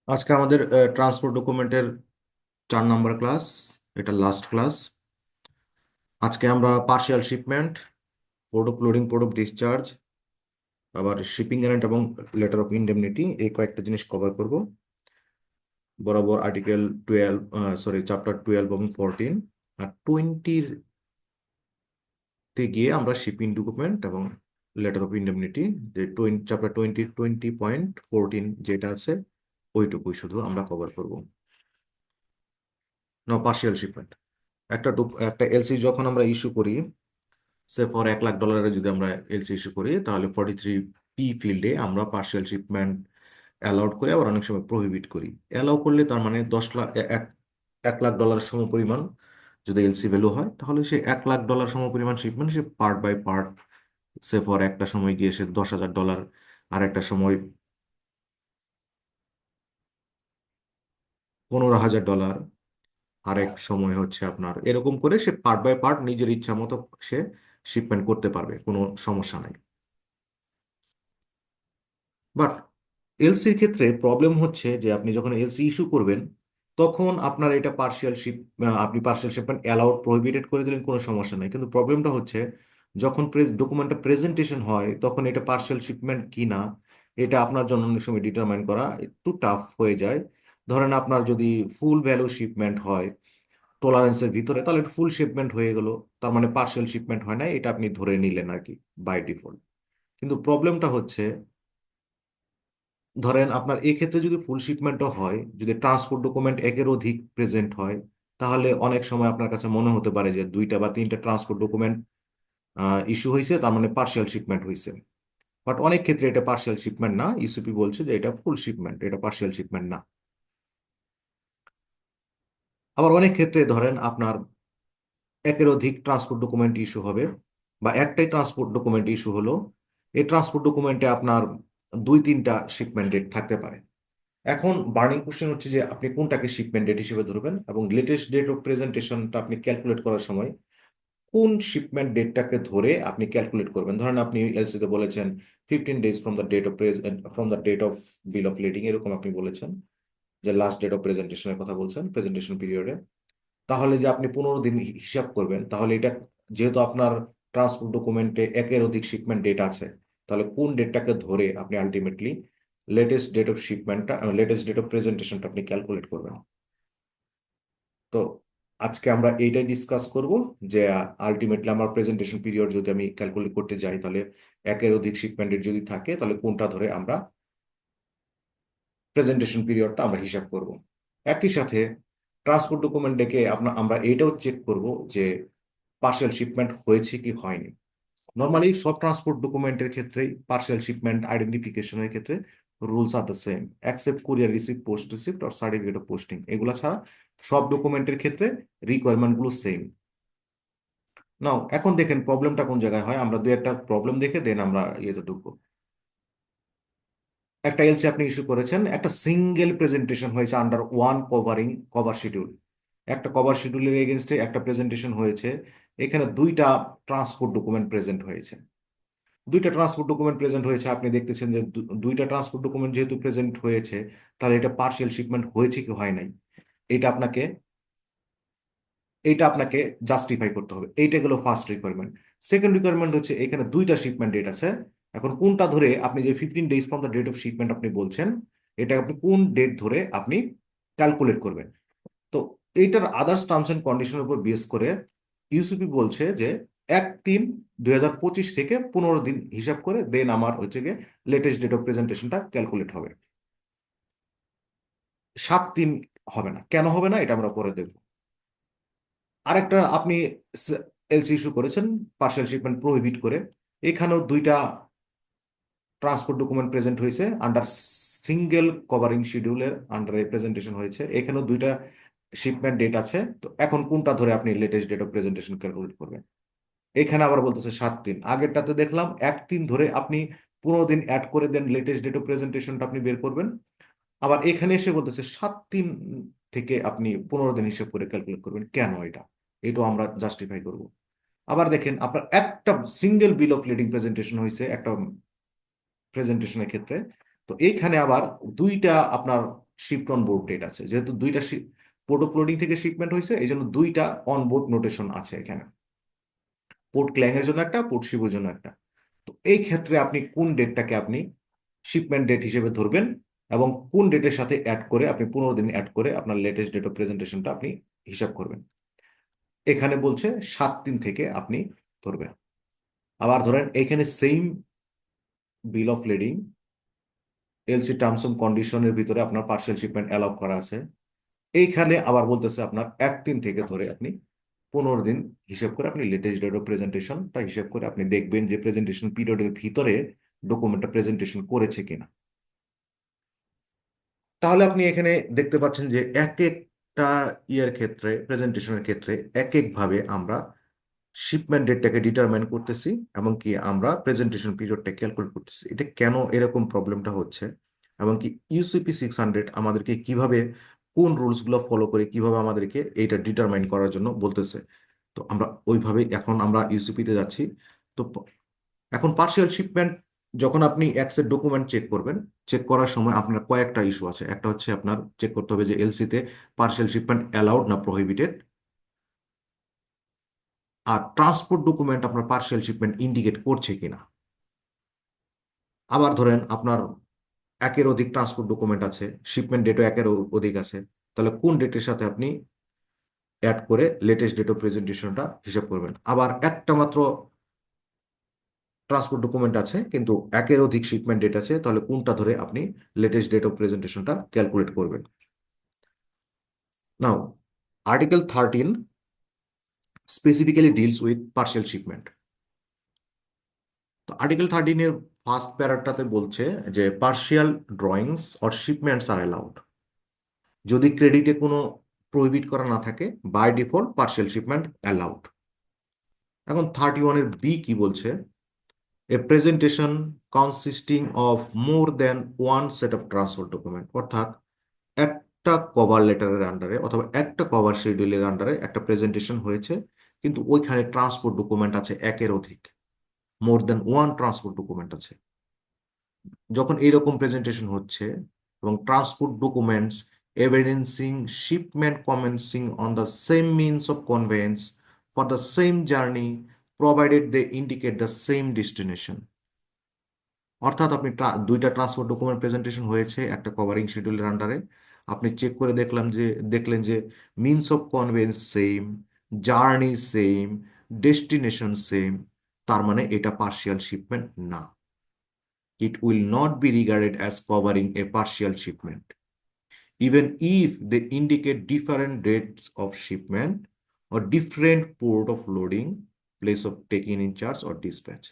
আজকে আমাদের ট্রান্সপোর্ট ডকুমেন্টের 4 নম্বর ক্লাস। এটা লাস্ট ক্লাস। আজকে আমরা partial shipment, port of loading, port of discharge, আবার শিপিং গ্যারান্ট এবং লেটার অফ ইনডেমনিটি, এই কয়েকটা জিনিস কভার করব। বরাবর আর্টিকেল 12, চ্যাপ্টার 12 এবং 14 আর 20 তে গিয়ে আমরা শিপিং ডকুমেন্ট এবং লেটার অফ ইনডেমনিটি, যে চ্যাপ্টার 20.14 যেটা আছে ওইটুকুই শুধু আমরা কভার করব। No, partial shipment. একটা এলসি যখন আমরা ইস্যু করি, সে ফর $1,00,000 যদি আমরা এলসি ইস্যু করি, তাহলে 43 পি ফিল্ডে আমরা পার্শিয়াল শিপমেন্ট অ্যালাউড করি, আবার অনেক সময় প্রহিবিট করি। অ্যালাউ করলে তার মানে 10 লাখ, $1,00,000 সমপরিমাণ যদি এলসি ভ্যালু হয়, তাহলে সে $1,00,000 সমপরিমাণ শিপমেন্ট সে পার্ট বাই পার্ট, সে ফর একটা সময় গিয়ে সে $10,000, আর একটা সময় $15,000, আরেক সময় হচ্ছে আপনার, এরকম করে সে পার্ট বাই পার্ট নিজের ইচ্ছা মতো সে শিপমেন্ট করতে পারবে, কোনো সমস্যা নাই। বাট এলসির ক্ষেত্রে প্রবলেম হচ্ছে যে আপনি যখন এলসি ইস্যু করবেন, তখন আপনার এটা আপনি পার্শিয়াল শিপমেন্ট অ্যালাউড প্রহিবিটেড করে দিলেন, কোনো সমস্যা নাই। কিন্তু প্রবলেমটা হচ্ছে যখন ডকুমেন্টটা প্রেজেন্টেশন হয়, তখন এটা পার্শিয়াল শিপমেন্ট কি না, এটা আপনার জন্য অনেক সময় ডিটারমাইন করা একটু টাফ হয়ে যায়। ধরেন আপনার যদি ফুল ভ্যালু শিপমেন্ট হয় টলারেন্সের ভিতরে, তাহলে ফুল শিপমেন্ট হয়ে গেল, তার মানে পার্শিয়াল শিপমেন্ট হয় না, এটা আপনি ধরে নিলেন আর কি, বাই ডিফল্ট। কিন্তু প্রবলেমটা হচ্ছে, ধরেন আপনার এই ক্ষেত্রে যদি ফুল শিপমেন্টও হয়, যদি ট্রান্সপোর্ট ডকুমেন্ট একের অধিক প্রেজেন্ট হয়, তাহলে অনেক সময় আপনার কাছে মনে হতে পারে যে 2টা বা 3টা ট্রান্সপোর্ট ডকুমেন্ট ইস্যু হয়েছে, তার মানে পার্শিয়াল শিপমেন্ট হয়েছে। বাট অনেক ক্ষেত্রে এটা পার্শিয়াল শিপমেন্ট না, ইসিপি বলছে যে এটা ফুল শিপমেন্ট, এটা পার্শিয়াল শিপমেন্ট না। আবার অনেক ক্ষেত্রে ধরেন আপনার একের অধিক ট্রান্সপোর্ট ডকুমেন্ট ইস্যু হবে, বা একটাই ট্রান্সপোর্ট ডকুমেন্ট ইস্যু হলো, এই ট্রান্সপোর্ট ডকুমেন্টে আপনার 2-3টা শিপমেন্ট ডেট থাকতে পারে। এখন বার্নিং কোশ্চেন হচ্ছে যে আপনি কোনটাকে শিপমেন্ট ডেট হিসেবে ধরবেন, এবং লেটেস্ট ডেট অফ প্রেজেন্টেশনটা আপনি ক্যালকুলেট করার সময় কোন শিপমেন্ট ডেটটাকে ধরে আপনি ক্যালকুলেট করবেন। ধরেন আপনি এলসি তে বলেছেন 15 days from the date of bill of lading, এরকম আপনি বলেছেন, যে লাস্ট ডেট অফ প্রেজেন্টেশনের কথা বলছেন, প্রেজেন্টেশন পিরিয়ডে। তাহলে যে আপনি 15 দিন হিসাব করবেন, তাহলে এটা যেহেতু আপনার ট্রান্সপোর্ট ডকুমেন্টে একের অধিক শিপমেন্ট ডেট আছে, তাহলে কোন ডেটটাকে ধরে আপনি আলটিমেটলি লেটেস্ট ডেট অফ প্রেজেন্টেশনটা আপনি ক্যালকুলেট করবেন। তো আজকে আমরা এইটাই ডিসকাস করব, যে আলটিমেটলি আমার প্রেজেন্টেশন পিরিয়ড যদি আমি ক্যালকুলেট করতে যাই, তাহলে একের অধিক শিপমেন্টের যদি থাকে, তাহলে কোনটা ধরে আমরা প্রেজেন্টেশন পিরিয়ডটা আমরা হিসাব করব। একই সাথে ট্রান্সপোর্ট ডকুমেন্ট ডেকে আমরা এইটাও চেক করব যে পার্সেল শিপমেন্ট হয়েছে কি হয়নি। নর্মালি সব ট্রান্সপোর্ট ডকুমেন্টের ক্ষেত্রেই পার্সেল শিপমেন্ট আইডেন্টিফিকেশনের ক্ষেত্রে rules are the same, accept courier receipt, post receipt আর সার্টিফিকেট অফ পোস্টিং, এগুলা ছাড়া সব ডকুমেন্টের ক্ষেত্রে রিকোয়ারমেন্ট গুলো সেম। নাও এখন দেখেন প্রবলেমটা কোন জায়গায় হয়, আমরা 2-একটা প্রবলেম দেখে দেন আমরা ইয়েতে ঢুকবো। একটা এলসি আপনি ইস্যু করেছেন, একটা সিঙ্গেল প্রেজেন্টেশন হয়েছে আন্ডার ওয়ান কভার শিডিউল, একটা কভার শিডিউলের এগেনস্টে একটা প্রেজেন্টেশন হয়েছে। এখানে 2টা ট্রান্সপোর্ট ডকুমেন্ট প্রেজেন্ট হয়েছে। 2টা ট্রান্সপোর্ট ডকুমেন্ট প্রেজেন্ট হয়েছে, আপনি দেখতেছেন যে 2টা ট্রান্সপোর্ট ডকুমেন্ট যেহেতু প্রেজেন্ট হয়েছে, তাহলে এটা পার্শিয়াল শিপমেন্ট হয়েছে কি হয় নাই, এটা আপনাকে এইটা আপনাকে জাস্টিফাই করতে হবে। এইটা গেল ফার্স্ট রিকোয়ারমেন্ট। সেকেন্ড রিকোয়ারমেন্ট হচ্ছে এখানে 2টা শিপমেন্ট ডেট আছে। এখন কোনটা ধরে আপনি, যে 15 days from the date of shipment আপনি বলছেন, এটা আপনি কোন ডেট ধরে আপনি ক্যালকুলেট করবেন। তো এইটার আদার্স টার্মস এন্ড কন্ডিশনের উপর বেস করে ইউসিপি বলছে যে 1-3-2025 থেকে 15 দিন হিসাব করে দেন আমার হচ্ছে গিয়ে লেটেস্ট ডেট অফ প্রেজেন্টেশনটা ক্যালকুলেট হবে। 7 দিন হবে না, কেন হবে না এটা আমরা পরে দেখবো। আরেকটা আপনি এলসি ইস্যু করেছেন পার্সেল শিপমেন্ট প্রহিবিট করে, এখানেও 2টা ট্রান্সপোর্ট ডকুমেন্ট প্রেজেন্ট হয়েছে আন্ডার সিঙ্গেল কভারিং শিডিউলের আন্ডারে প্রেজেন্টেশন হয়েছে, এখানেও 2টা শিপমেন্ট ডেট আছে। তো এখন কোনটা ধরে আপনি latest date of presentation calculate করবেন। এখানে আবার বলতেছে 7 দিন, আগেরটাতে দেখলাম 1 দিন ধরে আপনি 15 দিন অ্যাড করে দেন লেটেস্ট ডেট অফ প্রেজেন্টেশনটা আপনি বের করবেন। আবার এখানে এসে বলতেছে 7 দিন থেকে আপনি 15 দিন হিসেব করে ক্যালকুলেট করবেন, কেন এটা, এটাও আমরা জাস্টিফাই করব। আবার দেখেন আপনার একটা সিঙ্গেল বিল অফ লেডিং প্রেজেন্টেশন হয়েছে একটা প্রেজেন্টেশনের ক্ষেত্রে, তো এইখানে আবার 2টা আপনার শিপড অন বোর্ড ডেট আছে। যেহেতু দুইটা পোর্ট অফ লোডিং থেকে শিপমেন্ট হয়েছে, এই জন্য দুইটা অন বোর্ড নোটেশন আছে এখানে, পোর্ট ক্ল্যাং এর জন্য একটা, পোর্ট শিপের জন্য একটা। তো এই ক্ষেত্রে আপনি কোন ডেটটাকে আপনি শিপমেন্ট ডেট হিসেবে ধরবেন, এবং কোন ডেটের সাথে অ্যাড করে আপনি 15 দিন অ্যাড করে আপনার লেটেস্ট ডেট অফ প্রেজেন্টেশনটা আপনি হিসাব করবেন। এখানে বলছে 7 দিন থেকে আপনি ধরবেন। আবার ধরেন এখানে same bill of lading LC terms and কন্ডিশনের ভিতরে আপনার পার্সিয়াল শিপমেন্ট অ্যালাউ করা আছে। এইখানে আবার বলতেছে আপনার 1 দিন থেকে ধরে আপনি 15 দিন হিসেব করে আপনি লেটেস্ট ডেট অফ প্রেজেন্টেশনটা হিসেব করে আপনি দেখবেন যে প্রেজেন্টেশন পিরিয়ডের ভিতরে ডকুমেন্টটা প্রেজেন্টেশন করেছে কিনা। তাহলে আপনি এখানে দেখতে পাচ্ছেন যে এক একটা ইয়ের ক্ষেত্রে, প্রেজেন্টেশনের ক্ষেত্রে এক একভাবে আমরা শিপমেন্ট ডেটটাকে ডিটারমাইন করতেছি, এবং কি আমরা প্রেজেন্টেশন পিরিয়ডটা ক্যালকুলেট করতেছি। এটা কেন এরকম প্রবলেমটা হচ্ছে, এবং কি ইউসিপি 600 আমাদেরকে কিভাবে, কোন রুলসগুলো ফলো করে কিভাবে আমাদেরকে এইটা ডিটারমাইন করার জন্য বলতেছে। তো আমরা ওইভাবেই এখন আমরা ইউসিপিতে যাচ্ছি। তো এখন পার্সিয়াল শিপমেন্ট যখন আপনি এক্সের ডকুমেন্ট চেক করবেন, চেক করার সময় আপনার কয়েকটা ইস্যু আছে। একটা হচ্ছে আপনার চেক করতে হবে যে এলসিতে পার্সিয়াল শিপমেন্ট অ্যালাউড না প্রহিবিটেড, আর ট্রান্সপোর্ট ডকুমেন্ট আপনার পার্সিয়াল শিপমেন্ট ইন্ডিকেট করছে কিনা। আবার ধরেন আপনার একের অধিক ট্রান্সপোর্ট ডকুমেন্ট আছে, শিপমেন্ট ডেটও একের অধিক আছে, তাহলে কোন ডেটের সাথে আপনি অ্যাড করে লেটেস্ট ডেট অফ প্রেজেন্টেশনটা হিসাব করবেন। আবার একটা মাত্র ট্রান্সপোর্ট ডকুমেন্ট আছে কিন্তু একের অধিক শিপমেন্ট ডেট আছে, তাহলে কোনটা ধরে আপনি লেটেস্ট ডেট অফ প্রেজেন্টেশনটা ক্যালকুলেট করবেন। Now article 13 specifically deals with partial shipment. তো আর্টিকেল 13 এর ফার্স্ট প্যারাটাতে বলছে যে partial drawings or shipments are allowed যদি ক্রেডিটে কোনো প্রহিবিট করা না থাকে, by default partial shipment allowed. এখন 31-এর বি কি বলছে, a presentation consisting of more than one set of transfer document, অর্থাৎ একটা কভার লেটারের আন্ডারে অথবা একটা কভার শিডিউলের আন্ডারে একটা প্রেজেন্টেশন হয়েছে, কিন্তু ওইখানে ট্রান্সপোর্ট ডকুমেন্ট আছে একের অধিক, more than one transport document আছে। যখন এইরকম প্রেজেন্টেশন হচ্ছে এবং transport documents evidencing shipment commencing on the same means of conveyance for the same journey provided they indicate the same destination, অর্থাৎ আপনি দুইটা ট্রান্সপোর্ট ডকুমেন্ট প্রেজেন্টেশন হয়েছে একটা কভারিং শিডিউলের আন্ডারে, আপনি চেক করে দেখলেন যে means of conveyance same, journey same, destination same, তার মানে এটা পার্সিয়াল শিপমেন্ট না। It will not be regarded as covering a partial shipment, even if they indicate different dates of shipment or different port of loading, place of taking in charge or dispatch.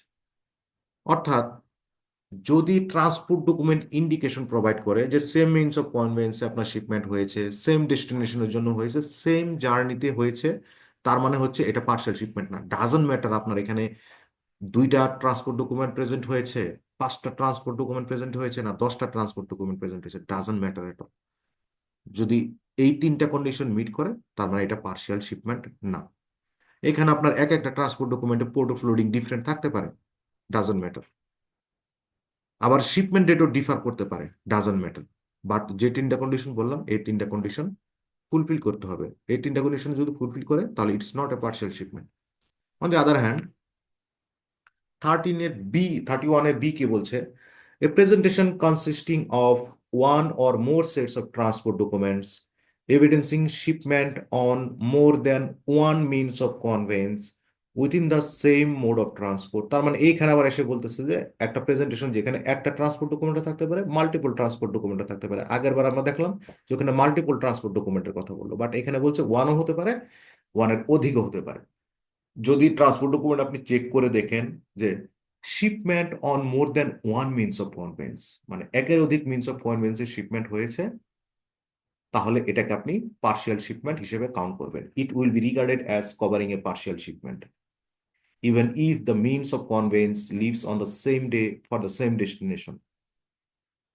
অর্থাৎ যদি transport document indication provide করে যে same means of কনভেন্সে আপনার shipment হয়েছে, same ডেস্টিনেশনের জন্য হয়েছে, same জার্নিতে হয়েছে, তার মানে হচ্ছে এটা পার্সিয়াল শিপমেন্ট না। ডাজন্ট ম্যাটার আপনার এখানে দুইটা ট্রান্সপোর্ট ডকুমেন্ট প্রেজেন্ট হয়েছে, পাঁচটা ট্রান্সপোর্ট ডকুমেন্ট প্রেজেন্ট হয়েছে, না 10টা ট্রান্সপোর্ট ডকুমেন্ট প্রেজেন্ট হয়েছে, ডাজন্ট ম্যাটার এটা। যদি এই তিনটা কন্ডিশন মিট করে তার মানে এটা পার্সিয়াল শিপমেন্ট না। এখানে আপনার এক একটা ট্রান্সপোর্ট ডকুমেন্টে পোর্ট অফ লোডিং ডিফারেন্ট থাকতে পারে, ডাজন্ট ম্যাটার। আবার শিপমেন্ট ডেটও ডিফার করতে পারে, ডাজন্ট ম্যাটার। বাট যে তিনটা কন্ডিশন বললাম এই তিনটা কন্ডিশন ফুলফিল করতে হবে। এই তিনটা কন্ডিশন যদি ফুলফিল করে তাহলে it's not a partial shipment. On the other hand 31-এর বি কি বলছে, a presentation consisting of one or more sets of transport documents evidencing shipment on more than one means of conveyance within the same mode of transport. তার মানে এইখানে আবার এসে বলতেছে যে একটা প্রেজেন্টেশন যেখানে একটা ট্রান্সপোর্ট ডকুমেন্টও থাকতে পারে, মাল্টিপল ট্রান্সপোর্ট ডকুমেন্টও থাকতে পারে। আগের বার আমরা দেখলাম যে ওখানে মাল্টিপল ট্রান্সপোর্ট ডকুমেন্টের কথা বললো, বাট এখানে বলছে ওয়ানও হতে পারে, ওয়ানের অধিকও হতে পারে। যদি ট্রান্সপোর্ট ডকুমেন্ট আপনি চেক করে দেখেন যে shipment on more than one means of conveyance, মানে একের অধিক মিনস অফ কনভেন্সের শিপমেন্ট হয়েছে, তাহলে এটাকে আপনি পার্সিয়াল শিপমেন্ট হিসেবে কাউন্ট করবেন। It will be regarded as covering A partial shipment even if the means of convince leaves on the same day for the same destination.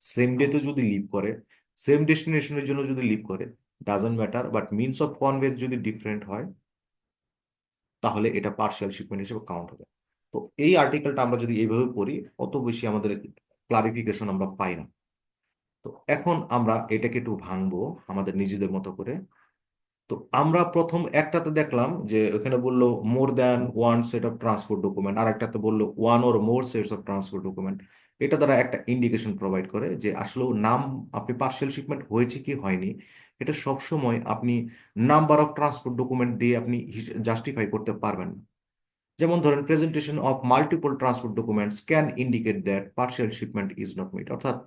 Same ডেতে যদি leave করে, same ডেস্টিনেশনের জন্য যদি লিভ করে, doesn't matter, but means of convince যদি different হয় তাহলে এটা পার্সিয়াল শিপমেন্ট হিসেবে কাউন্ট হবে। তো এই আর্টিকেলটা আমরা যদি এইভাবে পড়ি অত বেশি আমাদের ক্লারিফিকেশন আমরা পাই না। তো এখন আমরা এটাকে একটু ভাঙবো আমাদের নিজেদের মতো করে। তো আমরা প্রথম একটাতে দেখলাম যে ওখানে বললো more than one set of transport document, আর একটাতে বললো one or more sets of transport document. এটা দ্বারা একটা ইন্ডিকেশন প্রোভাইড করে যে আসলে নাম আপনি পার্সিয়াল শিপমেন্ট হয়েছে কি হয়নি, এটা সবসময় আপনি নাম্বার অফ ট্রান্সপোর্ট ডকুমেন্ট দিয়ে আপনি জাস্টিফাই করতে পারবেন না। যেমন ধরেন presentation of multiple transport documents can indicate that partial shipment is not met, অর্থাৎ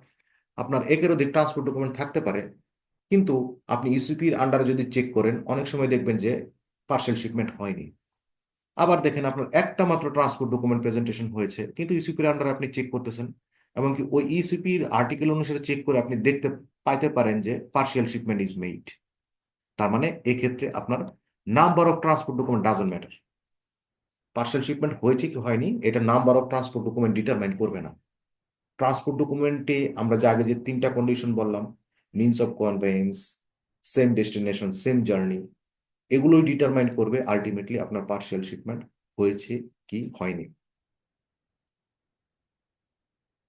আপনার একের অধিক ট্রান্সপোর্ট ডকুমেন্ট থাকতে পারে, কিন্তু আপনি ইসিপির আন্ডারে যদি চেক করেন অনেক সময় দেখবেন যে পার্সেল শিপমেন্ট হয়নি। আবার দেখেন আপনার একটা মাত্র ট্রান্সপোর্ট ডকুমেন্ট প্রেজেন্টেশন হয়েছে, কিন্তু ইসিপির আন্ডারে আপনি চেক করতেছেন, এমনকি ওই ইসিপির আর্টিকেল অনুসারে চেক করে আপনি দেখতে পাইতে পারেন যে পার্সিয়াল শিপমেন্ট ইজ মেড। তার মানে এক্ষেত্রে আপনার number of transport document doesn't matter. Parcel shipment হয়েছে কি হয়নি এটা number of transport document determine করবে না। ট্রান্সপোর্ট ডকুমেন্টে আমরা যে আগে যে তিনটা কন্ডিশন বললাম, means of conveyance, same destination, same journey, এগুলোই ডিটারমাইন করবে আলটিমেটলি আপনার পার্সিয়াল শিপমেন্ট হয়েছে কি হয়নি।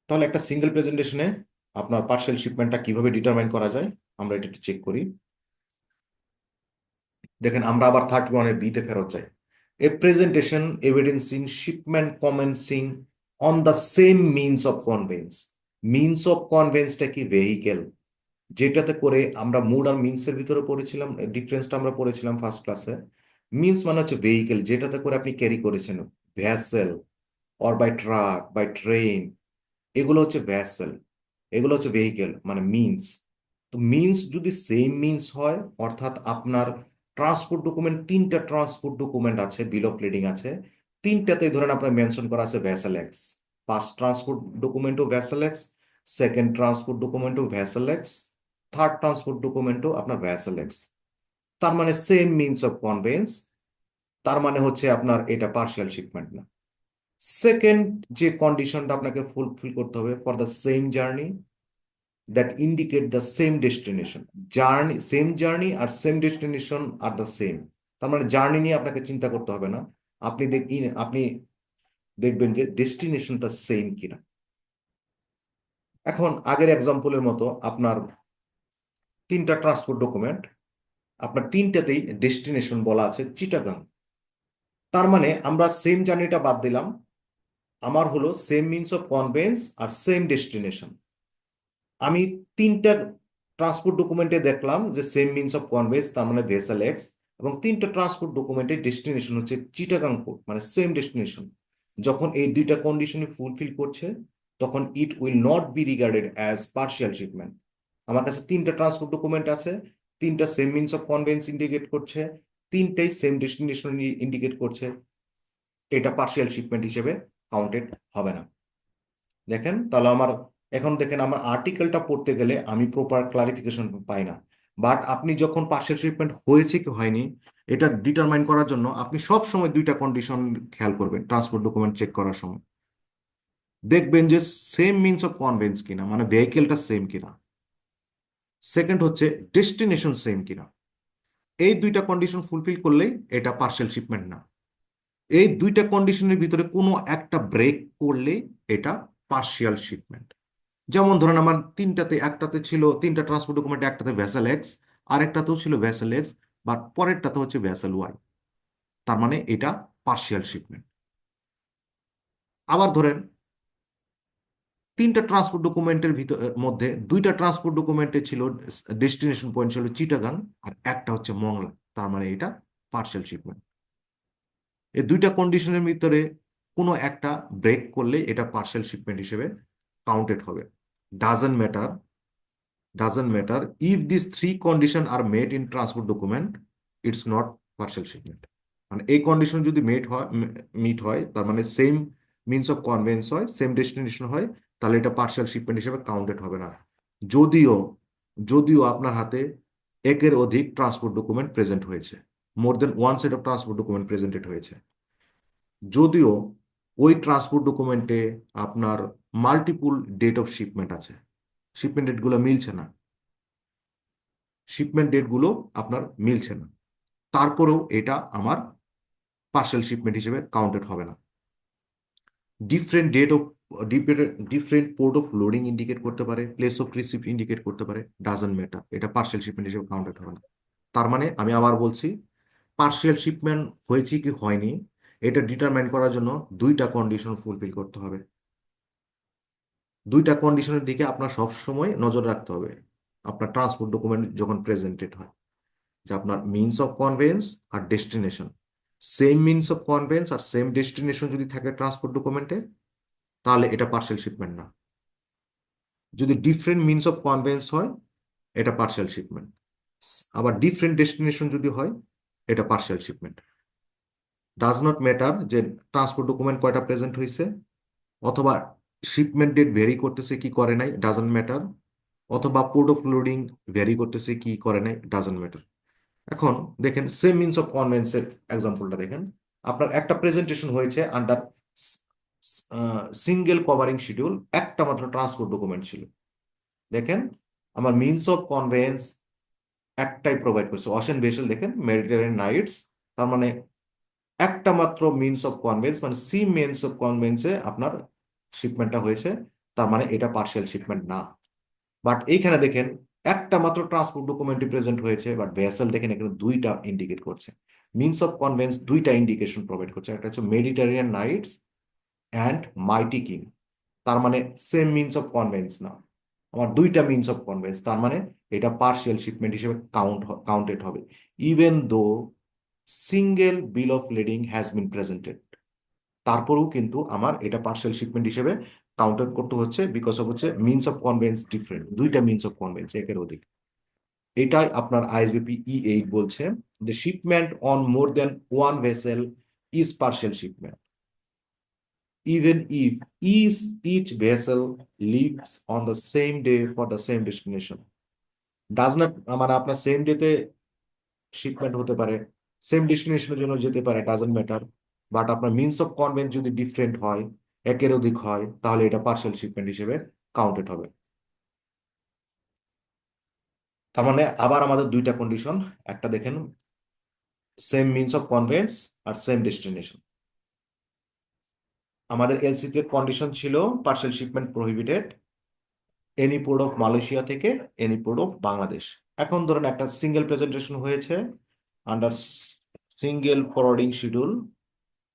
তাহলে একটা সিঙ্গেল প্রেজেন্টেশনে আপনার পার্সিয়াল শিপমেন্টটা কিভাবে ডিটারমাইন করা যায় আমরা এটা একটু চেক করি। দেখেন আমরা আবার 31-এর বিতে ফেরত যাই। A presentation evidencing shipment commencing on the same means of conveyance. Means of কনভেন্সটা কি ভেহিকেল, যেটাতে করে আমরা মুড আর মিনসের ভিতরে পড়েছিলাম, ডিফারেন্সটা আমরা পড়েছিলাম ফার্স্ট ক্লাসে। মিনস মানে হচ্ছে ভেহিকেল, যেটাতে করে আপনি ক্যারি করেছেন, vessel or by truck by train, এগুলো হচ্ছে ভ্যাসেল, এগুলো হচ্ছে ভেহিকেল মানে মিনস। তো মিনস যদি সেম মিনস হয়, অর্থাৎ আপনার ট্রান্সপোর্ট ডকুমেন্ট তিনটা ট্রান্সপোর্ট ডকুমেন্ট আছে, বিল অফ লেডিং আছে, তিনটাতে ধরেন আপনার মেনশন করা আছে ভ্যাসেল এক্স, ফার্স্ট ট্রান্সপোর্ট ডকুমেন্টও ভ্যাসেল এক্স, সেকেন্ড ট্রান্সপোর্ট ডকুমেন্টও ভ্যাসেল এক্স, থার্ড ট্রান্সপোর্ট ডকুমেন্টও আপনার ভ্যাসেল এক্স। তার মানে সেম মিনস অফ কনভেন্স, তার মানে হচ্ছে আপনার এটা পার্সিয়াল শিপমেন্ট না। সেকেন্ড যে কন্ডিশনটা আপনাকে ফুলফিল করতে হবে, for the same journey that indicate the same destination. Journey same journey আর সেম ডেস্টিনেশন আর দ্য সেম, তার মানে জার্নি নিয়ে আপনাকে চিন্তা করতে হবে না, আপনি দেখবেন যে ডেস্টিনেশনটা সেম কিনা। এখন আগের এক্সাম্পলের মতো আপনার তিনটা ট্রান্সপোর্ট ডকুমেন্ট, আপনার তিনটাতেই ডেস্টিনেশন বলা আছে চিটাগাং। তার মানে আমরা সেম জার্নিটা বাদ দিলাম, আমার হলো সেম মিনস অফ কনভেন্স আর সেম ডেস্টিনেশন। আমি তিনটা ট্রান্সপোর্ট ডকুমেন্টে দেখলাম যে সেম মিনস অফ কনভেন্স, তার মানে ভেসেল এক্স, এবং তিনটা ট্রান্সপোর্ট ডকুমেন্টে ডেস্টিনেশন হচ্ছে চিটাগাং পোর্ট, মানে সেম ডেস্টিনেশন। যখন এই দুইটা কন্ডিশনই ফুলফিল করছে তখন it will not be regarded as partial shipment. আমার কাছে তিনটা ট্রান্সপোর্ট ডকুমেন্ট আছে, তিনটা same means of convince indicate করছে, তিনটাই সেম ডেস্টিনেশন ইন্ডিকেট করছে, এটা পার্সিয়াল শিপমেন্ট হিসেবে কাউন্টেড হবে না। দেখেন তাহলে আমার এখন দেখেন আমার আর্টিকেলটা পড়তে গেলে আমি প্রপার ক্লারিফিকেশন পাই না, বাট আপনি যখন পার্সিয়াল শিপমেন্ট হয়েছে কি হয়নি এটা ডিটারমাইন করার জন্য আপনি সব সময় দুইটা কন্ডিশন খেয়াল করবেন ট্রান্সপোর্ট ডকুমেন্ট চেক করার সময়। দেখবেন যে সেম মিনস অফ কনভেন্স কিনা, মানে ভেহিকেলটা সেম কিনা, সেকেন্ড হচ্ছে ডেস্টিনেশন সেম কিনা। এই দুইটা কন্ডিশন ফুলফিল করলেই এটা পার্সিয়াল শিপমেন্ট না। এই দুইটা কন্ডিশনের ভিতরে কোনো একটা ব্রেক করলে এটা পার্সিয়াল শিপমেন্ট। যেমন ধরেন আমার তিনটাতে, একটাতে ছিল তিনটা ট্রান্সপোর্ট ডকুমেন্ট, একটাতে ভ্যাসেল এক্স, আরেকটাতেও ছিল ভ্যাসেল এক্স, বাট পরেরটাতে হচ্ছে ভ্যাসেল ওয়াই, তার মানে এটা পার্সিয়াল শিপমেন্ট। আবার ধরেন তিনটা ট্রান্সপোর্ট ডকুমেন্টের ভিতর মধ্যে দুইটা ট্রান্সপোর্ট ডকুমেন্টে ছিল ডেস্টিনেশন পয়েন্ট ছিল চিটাগাং, আর একটা হচ্ছে মংলা, তার মানে এটা পার্সিয়াল শিপমেন্ট। এই দুইটা কন্ডিশনের ভিতরে কোনো একটা ব্রেক করলে এটা পার্সিয়াল শিপমেন্ট হিসেবে কাউন্টেড হবে। Doesn't matter, doesn't matter if these three conditions are met in transport document, it's not partial shipment। মানে এই কন্ডিশন যদি মিট হয় তার মানে সেম মিনস অফ কনভেন্স হয়, সেম ডেস্টিনেশন হয়, তাহলে এটা পার্সিয়াল শিপমেন্ট হিসেবে কাউন্টেড হবে না। যদিও যদিও আপনার হাতে একের অধিক ট্রান্সপোর্ট ডকুমেন্ট প্রেজেন্ট হয়েছে, more than one set of transport document presented হয়েছে, যদিও ওই ট্রান্সপোর্ট ডকুমেন্টে আপনার মাল্টিপুল ডেট অফ শিপমেন্ট আছে, শিপমেন্ট ডেটগুলো মিলছে না, শিপমেন্ট ডেটগুলো আপনার মিলছে না, তারপরেও এটা আমার পার্সেল শিপমেন্ট হিসেবে কাউন্টেড হবে না। Different date of different port of loading indicate করতে পারে, প্লেস অফ রিসিভ ইন্ডিকেট করতে পারে, ডাজন্ট ম্যাটার, এটা পার্সিয়াল শিপমেন্ট হিসেবে কাউন্টেড হবে না। তার মানে আমি আবার বলছি, পার্সিয়াল শিপমেন্ট হয়েছে কি হয়নি এটা ডিটারমাইন করার জন্য দুইটা কন্ডিশন ফুলফিল করতে হবে। দুইটা কন্ডিশনের দিকে আপনার সব সময় নজর রাখতে হবে আপনার ট্রান্সপোর্ট ডকুমেন্ট যখন প্রেজেন্টেড হয়, যে আপনার মিনস অফ কনভেন্স আর destination, same means of conveyance আর সেম ডেস্টিনেশন যদি থাকে ট্রান্সপোর্ট ডকুমেন্টে, তাহলে এটা পার্সিয়াল শিপমেন্ট না। যদি ডিফারেন্ট মিনস অফ কনভেন্স হয়, এটা পার্সিয়াল শিপমেন্ট। আবার ডিফারেন্ট ডেস্টিনেশন যদি হয়, এটা partial shipment. Does not matter যে ট্রান্সপোর্ট ডকুমেন্ট কয়টা প্রেজেন্ট হয়েছে, অথবা শিপমেন্ট ডেট ভেরি করতেছে কি করে নাই, ডাজন্ট ম্যাটার, অথবা পোর্ট অফ লোডিং ভেরি করতেছে কি করে নাই, ডাজন্ট ম্যাটার। এখন দেখেন সেম মিনস অফ কনভেন্সের এক্সাম্পলটা দেখেন। আপনার একটা প্রেজেন্টেশন হয়েছে আন্ডার সিঙ্গেল কভারিং শিডিউল, একটা মাত্র ট্রান্সপোর্ট ডকুমেন্ট ছিল। দেখেন আমার মিনস অফ কনভেন্স একটাই প্রোভাইড করছে, ওশেন ভেসেল, দেখেন মেডিটেরিয়ান নাইটস। তার মানে একটা মাত্র মিনস অফ কনভেন্স, মানে সি মিনস অফ কনভেন্সে আপনার শিপমেন্টটা হয়েছে, তার মানে এটা পার্সিয়াল শিপমেন্ট না। বাট এইখানে দেখেন একটা মাত্র ট্রান্সপোর্ট ডকুমেন্টই প্রেজেন্ট হয়েছে, বাট ভেসেল দেখেন এখানে দুইটা ইন্ডিকেট করছে। মিনস অফ কনভেন্স দুইটা ইন্ডিকেশন প্রোভাইড করছে, একটা হচ্ছে মেডিটেরিয়ান নাইটস অ্যান্ড মাইটি কিং। তার মানে সেম মিনস অফ কনভেন্স না, আমার দুইটা মিনস অফ কনভেন্স, তার মানে এটা পার্সিয়াল শিপমেন্ট হিসেবে কাউন্টেড হবে, even though single bill of lading has been presented. তারপরেও কিন্তু আমার এটা পার্সিয়াল শিপমেন্ট হিসেবে কাউন্টেড করতে হচ্ছে, বিকজ অফ হচ্ছে মিনস অফ কনভেন্স ডিফারেন্ট, দুইটা মিনস অফ কনভেন্স একের অধিক। এটাই আপনার আইএসবিপি E8 বলছে, যে shipment on more than one vessel is partial shipment even if each vessel leaves on the same day for the same destination. Does not মানে আপনার same ডেতে শিপমেন্ট হতে পারে, সেম ডেস্টিনেশনের জন্য যেতে পারে, ডাজন্ট ম্যাটার, বাট আপনার মিনস অফ কনভেন্স যদি ডিফারেন্ট হয়, একের অধিক হয়, তাহলে এটা পার্সিয়াল শিপমেন্ট হিসেবে কাউন্টেড হবে। তার মানে আবার আমাদের দুইটা কন্ডিশন, একটা দেখেন সেম মিনস অফ কনভেন্স আর সেম ডেস্টিনেশন। আমাদের এলসিতে কন্ডিশন ছিল partial shipment prohibited any port of Malaysia থেকে এনি পোর্ট অফ বাংলাদেশ। এখন ধরেন একটা সিঙ্গেল প্রেজেন্টেশন হয়েছে আন্ডার সিঙ্গেল ফরওয়ার্ডিং শিডিউল,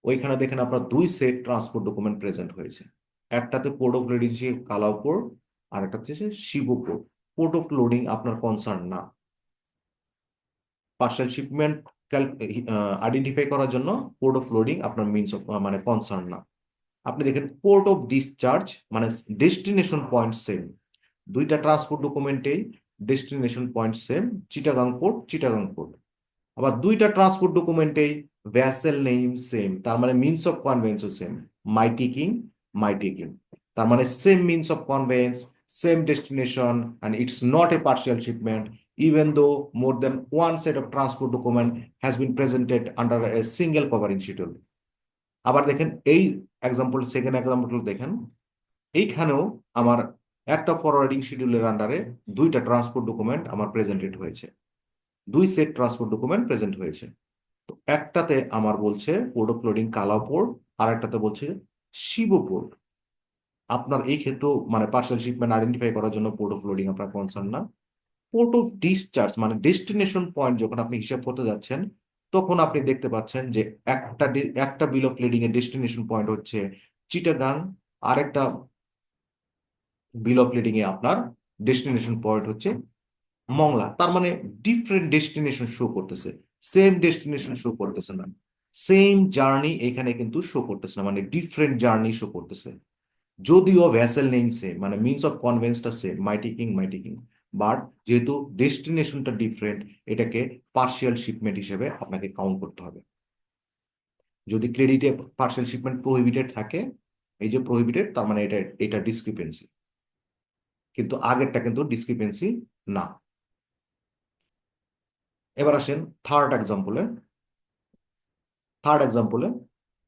ওইখানে দেখেন আপনার দুই সেট ট্রান্সপোর্ট ডকুমেন্ট প্রেজেন্ট হয়েছে, একটাতে পোর্ট অফ লোডিং কালাউপুর, আর একটা হচ্ছে শিবপুর। পোর্ট অফ লোডিং আপনার কনসার্ন না, পার্সেল শিপমেন্ট আইডেন্টিফাই করার জন্য পোর্ট অফ লোডিং আপনার মিনস অফ মানে কনসার্ন না। আপনি দেখেন পোর্ট অফ ডিসচার্জ মানে ডেস্টিনেশন পয়েন্ট সেম, দুইটা ট্রান্সপোর্ট ডকুমেন্টেই destination point same, Chittagong port Chittagong port. আবার দুইটা ট্রান্সপোর্ট ডকুমেন্টেই ভ্যাসেল নেম সেম, তার মানে মিনস অফ কনভেন্সও same, Mighty King Mighty King. তার মানে same means of conveyance, same destination, and it's not a partial shipment even though more than one set of transport document has been presented under a single covering schedule. আবার দেখেন এই example, second example দেখেন, এইখানেও আমার একটা forwarding শিডিউলের আন্ডারে দুইটা transport document আমার প্রেজেন্টেড হয়েছে, দুই সেট ট্রান্সপোর্ট ডকুমেন্ট প্রেজেন্ট হয়েছে। তো একটাতে আমার বলছে পোর্ট অফ লোডিং কালাউ পোর্ট, আর একটাতে বলছে শিব পোর্ট। আপনার এই ক্ষেত্রেও মানে পার্সেল শিপমেন্ট আইডেন্টিফাই করার জন্য পোর্ট অফ লোডিং আপনার কনসার্ন না। পোর্ট অফ ডিসচার্জ মানে ডেস্টিনেশন পয়েন্ট যখন আপনি হিসাব করতে যাচ্ছেন, তখন আপনি দেখতে পাচ্ছেন যে একটা বিল অফ লেডিং এর ডেস্টিনেশন পয়েন্ট হচ্ছে চিটাগাং, আরেকটা বিল অফ লিডিং এ আপনার ডেস্টিনেশন পয়েন্ট হচ্ছে মংলা। তার মানে ডিফারেন্ট ডেস্টিনেশন শো করতেছে, সেম ডেস্টিনেশন শো করতেছে না, সেম জার্নি এখানে কিন্তু শো করতেছে না, মানে ডিফারেন্ট জার্নি শো করতেছে। যদিও ভ্যাসেল নেম সেম, মানে মিনস অফ কনভেন্সটা same, Mighty King Mighty King, but যেহেতু ডেস্টিনেশনটা ডিফারেন্ট, এটাকে পার্সিয়াল শিপমেন্ট হিসেবে আপনাকে কাউন্ট করতে হবে। যদি ক্রেডিটে পার্সিয়াল শিপমেন্ট প্রহিবিটেড থাকে, এই যে প্রহিবিটেড, তার মানে এটা এটা ডিসক্রিপেন্সি, কিন্তু আগেরটা কিন্তু ডিসক্রিপেন্সি না। এবার আসেন থার্ড এক্সাম্পলে। থার্ড এক্সাম্পলে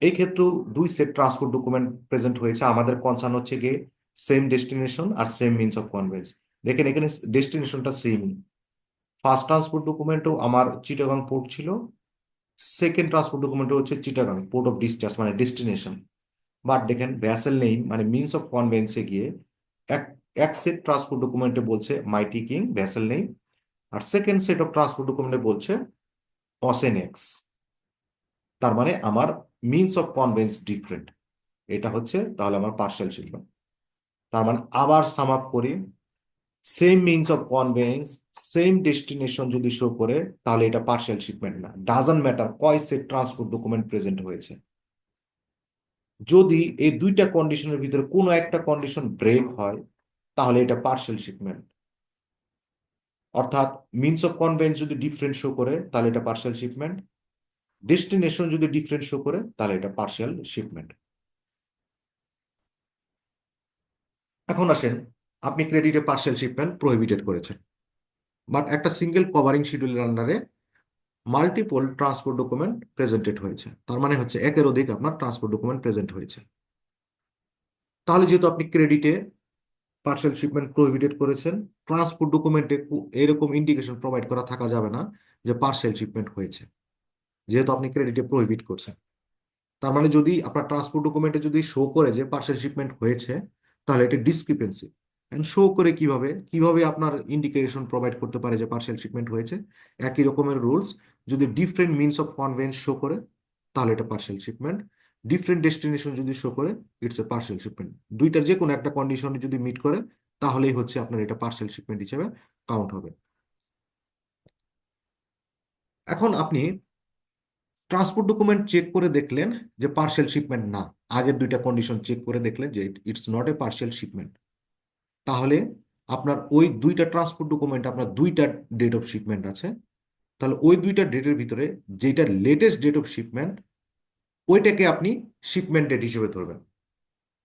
এই ক্ষেত্রেও দুই সেট ট্রান্সপোর্ট ডকুমেন্ট প্রেজেন্ট হয়েছে, আমাদের কনসার্ন হচ্ছে গিয়ে সেম ডেস্টিনেশন আর সেম মিনস অফ কনভেন্স। দেখেন এখানে ডেস্টিনেশনটা সেম, ফার্স্ট ট্রান্সপোর্ট ডকুমেন্টও আমার চিটাগাং পোর্ট ছিল, সেকেন্ড ট্রান্সপোর্ট ডকুমেন্টও হচ্ছে চিটাগাং পোর্ট অফ ডিসচার্জ মানে ডেস্টিনেশন, বাট দেখেন ভ্যাসেল নেম মানে মিনস অফ কনভেন্সে গিয়ে এক এক সেট ট্রান্সপোর্ট ডকুমেন্টে বলছে মাইটি কিং ভ্যাসেল নেম, আর সেকেন্ড সেট অফ ট্রান্সপোর্ট ডকুমেন্টে বলছে অসেন এক্স। তার মানে আমার মিনস অফ কনভেন্স ডিফারেন্ট। এটা হচ্ছে তাহলে আমার পার্সিয়াল শিপমেন্ট। তার মানে আবার সাম আপ করি, same means of conveyance same destination যদি শো করে তাহলে এটা পার্সিয়াল শিপমেন্ট না। ডাজন্ট ম্যাটার কয় সেট ট্রান্সপোর্ট ডকুমেন্ট প্রেজেন্ট হয়েছে, যদি এই দুইটা কন্ডিশনের ভিতরে কোনো একটা কন্ডিশন ব্রেক হয় তাহলে এটা পার্সিয়াল শিপমেন্ট। অর্থাৎ মিনস অফ কনভেন্স যদি ডিফারেন্ট শো করে তাহলে এটা পার্সিয়াল শিপমেন্ট, ডেস্টিনেশন যদি ডিফারেন্ট শো করে তাহলে এটা পার্সিয়াল শিপমেন্ট। এখন আসেন, আপনি ক্রেডিটে পার্সিয়াল শিপমেন্ট প্রহিবিটেড করেছেন, বাট একটা সিঙ্গেল কভারিং শিডিউলের আন্ডারে মাল্টিপল ট্রান্সপোর্ট ডকুমেন্ট প্রেজেন্টেড হয়েছে। তার মানে হচ্ছে একের অধিক আপনার ট্রান্সপোর্ট ডকুমেন্ট প্রেজেন্ট হয়েছে। তাহলে যেহেতু আপনি ক্রেডিটে পার্সেল শিপমেন্ট প্রহিবিটেড করেছেন, ট্রান্সপোর্ট ডকুমেন্টে এরকম ইন্ডিকেশন প্রোভাইড করা থাকা যাবে না যে পার্সেল শিপমেন্ট হয়েছে, যেহেতু আপনি ক্রেডিটে প্রহিবিট করছেন। তার মানে যদি আপনার ট্রান্সপোর্ট ডকুমেন্টে যদি শো করে যে পার্সেল শিপমেন্ট হয়েছে তাহলে এটা ডিসক্রিপেন্সি। এন্ড শো করে কিভাবে কিভাবে আপনার ইন্ডিকেশন প্রোভাইড করতে পারে যে পার্সেল শিপমেন্ট হয়েছে? একই রকমের রুলস, যদি different means of convince show করে তাহলে এটা পার্সেল শিপমেন্ট, ডিফারেন্ট ডেস্টিনেশন যদি শো করে ইটস এ পার্সেল শিপমেন্ট। দুইটার যে কোনো একটা কন্ডিশন যদি মিট করে তাহলেই হচ্ছে আপনার এটা পার্সেল শিপমেন্ট হিসেবে কাউন্ট হবে। এখন আপনি ট্রান্সপোর্ট ডকুমেন্ট চেক করে দেখলেন যে পার্সেল শিপমেন্ট না, আগের দুইটা কন্ডিশন চেক করে দেখলেন যে it's not a parcel shipment, তাহলে আপনার ওই দুইটা ট্রান্সপোর্ট ডকুমেন্ট আপনার দুইটা ডেট অফ শিপমেন্ট আছে, তাহলে ওই দুইটা ডেটের ভিতরে যেটা লেটেস্ট ডেট অফ শিপমেন্ট ওইটাকে আপনি শিপমেন্ট ডেট হিসেবে ধরবেন।